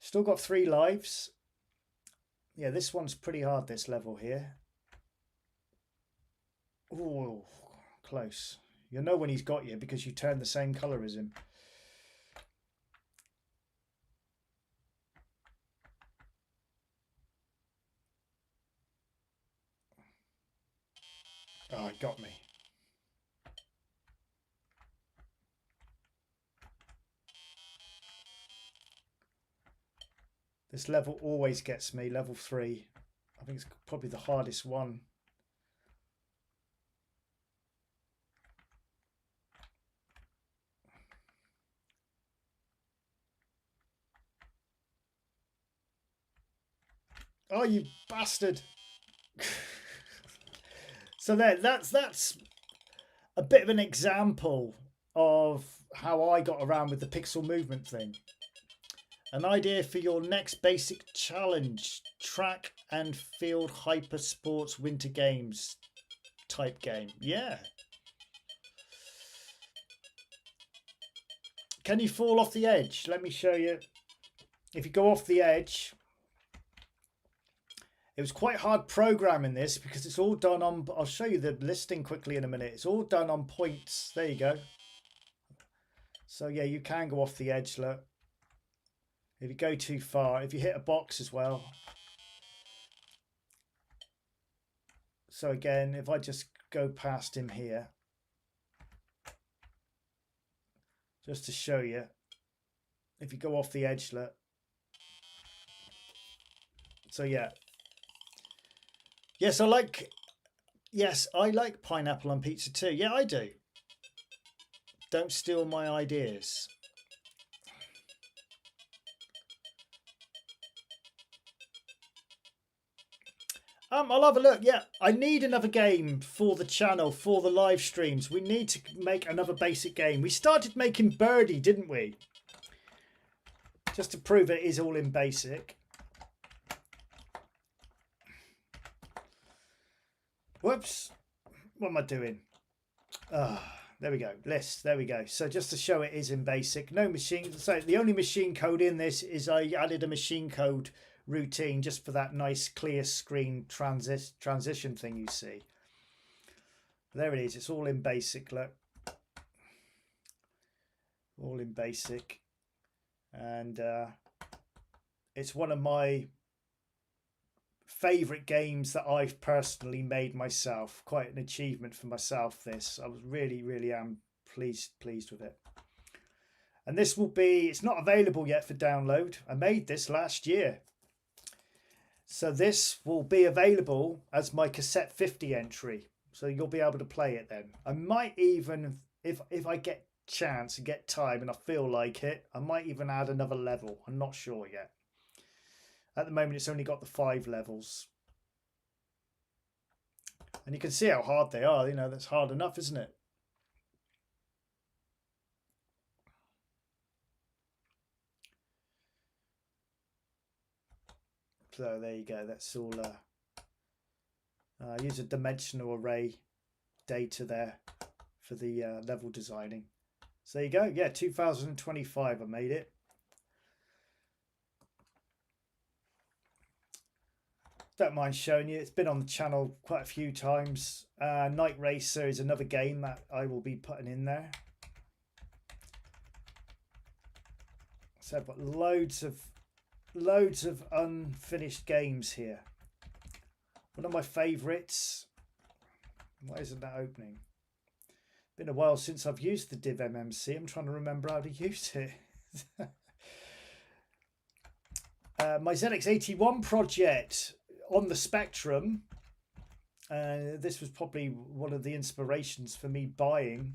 Still got 3 lives. Yeah, this one's pretty hard, this level here. Oh, close. You'll know when he's got you because you turn the same colour as him. Oh, it got me. This level always gets me, level 3. I think it's probably the hardest one. Oh, you bastard. So that's a bit of an example of how I got around with the pixel movement thing. An idea for your next basic challenge, track and field hyper sports winter games type game. Yeah. Can you fall off the edge? Let me show you. If you go off the edge, it was quite hard programming this because it's all done on, I'll show you the listing quickly in a minute. It's all done on points. There you go. So yeah, you can go off the edge, look. If you go too far, if you hit a box as well. So again, if I just go past him here, just to show you, if you go off the edge, look. So yeah. Yes, I like pineapple on pizza too. Yeah, I do. Don't steal my ideas. I'll have a look. Yeah, I need another game for the channel, for the live streams. We need to make another basic game. We started making Birdie, didn't we? Just to prove it is all in basic. Whoops. What am I doing? There we go. List. There we go. So just to show it is in basic. No machine. So the only machine code in this is I added a machine code routine just for that nice clear screen transition thing you see. There it is. It's all in basic. Look. All in basic. And it's one of my favorite games that I've personally made myself. Quite an achievement for myself, this. I was really am pleased with it. And this will be, it's not available yet for download. I made this last year. So this will be available as my cassette 50 entry. So you'll be able to play it then. I might even, if I get chance and get time and I feel like it, I might even add another level. I'm not sure yet. At the moment, it's only got the 5 levels. And you can see how hard they are. You know, that's hard enough, isn't it? So there you go. That's all. Use a dimensional array data there for the level designing. So there you go. Yeah, 2025 I made it. Don't mind showing you. It's been on the channel quite a few times. Night Racer is another game that I will be putting in there. So I've got loads of unfinished games here. One of my favourites. Why isn't that opening? Been a while since I've used the Div MMC. I'm trying to remember how to use it. My ZX81 project on the Spectrum. This was probably one of the inspirations for me buying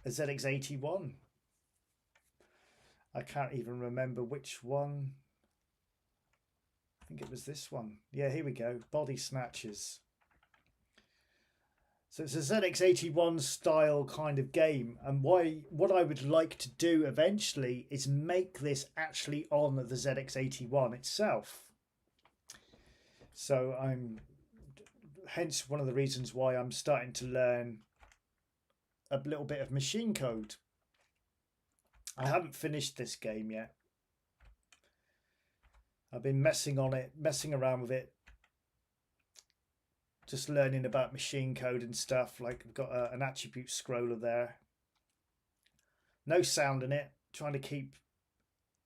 a ZX81. I can't even remember which one. I think it was this one. Yeah, here we go. Body Snatchers. So it's a ZX81 style kind of game. And what I would like to do eventually is make this actually on the ZX81 itself. So hence one of the reasons why I'm starting to learn a little bit of machine code. I haven't finished this game yet. I've been messing around with it, just learning about machine code and stuff. Like I've got an attribute scroller there. No sound in it. Trying to keep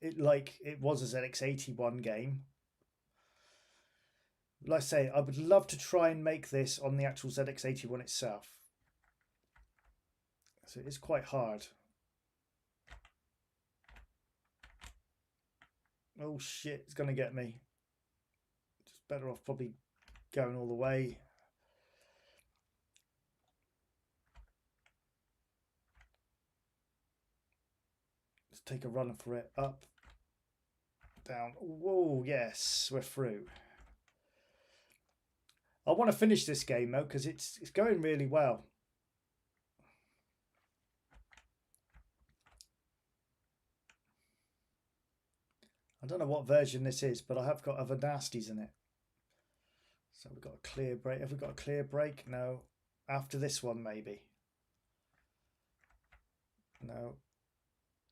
it like it was a ZX81 game. Like I say, I would love to try and make this on the actual ZX81 itself. So it's quite hard. Oh shit, it's going to get me. Just better off probably going all the way. Let's take a run for it. Up, down. Whoa, yes, we're through. I want to finish this game though because it's going really well. I don't know what version this is, but I have got other nasties in it. So we've got a clear break. Have we got a clear break? No. After this one, maybe. No.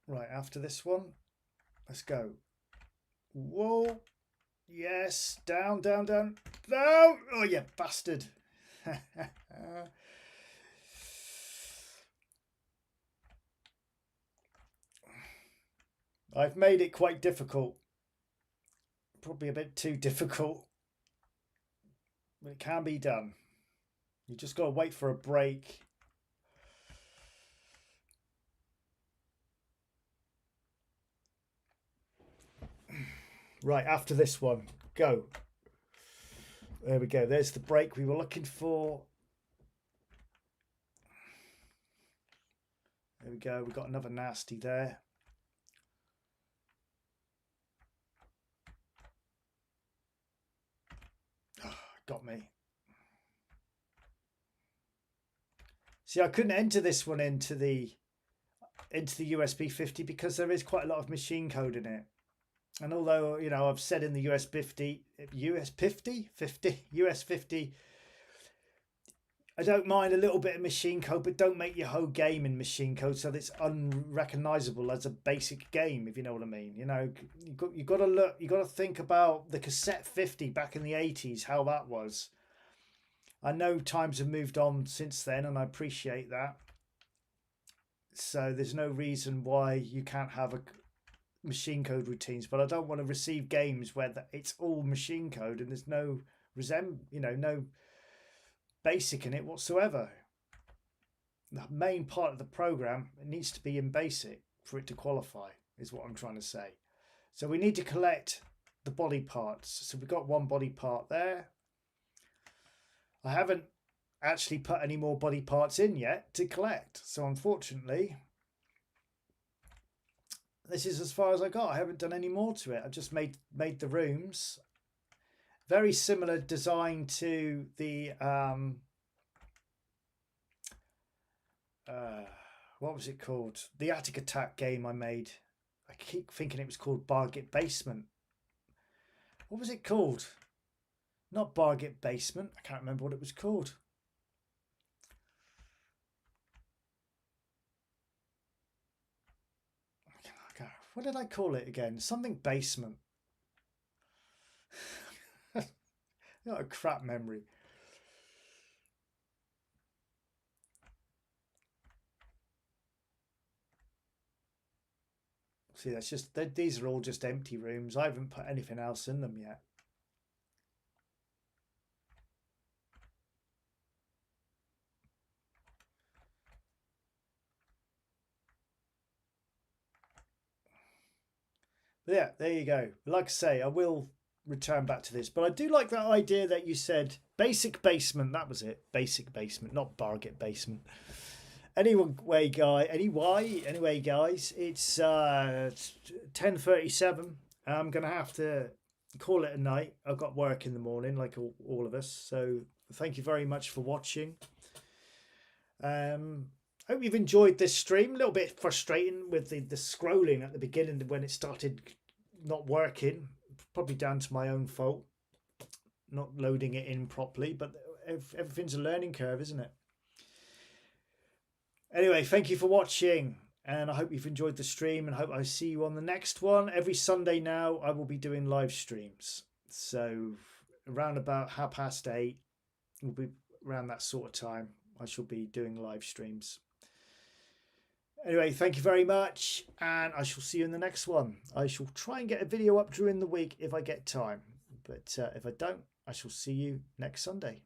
Right, after this one. Let's go. Whoa. Yes. Down, down, down. Down. Oh, you bastard. I've made it quite difficult. Probably a bit too difficult. But it can be done. You just got to wait for a break. Right, after this one, go. There we go. There's the break we were looking for. There we go. We've got another nasty there. Oh, got me. See, I couldn't enter this one into the USB 50 because there is quite a lot of machine code in it. And although, you know, I've said in the US 50, I don't mind a little bit of machine code, but don't make your whole game in machine code so that it's unrecognizable as a basic game, if you know what I mean. You know, you got to look, you got to think about the cassette 50 back in the 80s, how that was. I know times have moved on since then, and I appreciate that. So there's no reason why you can't have a machine code routines, but I don't want to receive games where it's all machine code and there's no no basic in it whatsoever. The main part of the program, it needs to be in basic for it to qualify, is what I'm trying to say. So we need to collect the body parts. So we've got one body part there. I haven't actually put any more body parts in yet to collect, so unfortunately this is as far as I got. I haven't done any more to it. I've just made the rooms. Very similar design to the what was it called? The Attic Attack game I made. I keep thinking it was called Bargit Basement. What was it called? Not Bargit Basement. I can't remember what it was called. What did I call it again? Something basement. Got a crap memory. See, that's just these are all just empty rooms. I haven't put anything else in them yet. But yeah, there you go. Like I say, I will return back to this, but I do like that idea that you said basic basement. That was it. Basic basement, not Bargit Basement. Anyway, guys, it's 10:37. I'm gonna have to call it a night. I've got work in the morning, like all of us. So thank you very much for watching. Hope you've enjoyed this stream. A little bit frustrating with the scrolling at the beginning when it started not working. Probably down to my own fault, not loading it in properly. But everything's a learning curve, isn't it? Anyway, thank you for watching, and I hope you've enjoyed the stream, and hope I see you on the next one. Every Sunday now, I will be doing live streams. So around about 8:30, will be around that sort of time. I shall be doing live streams. Anyway, thank you very much, and I shall see you in the next one. I shall try and get a video up during the week if I get time, but if I don't, I shall see you next Sunday.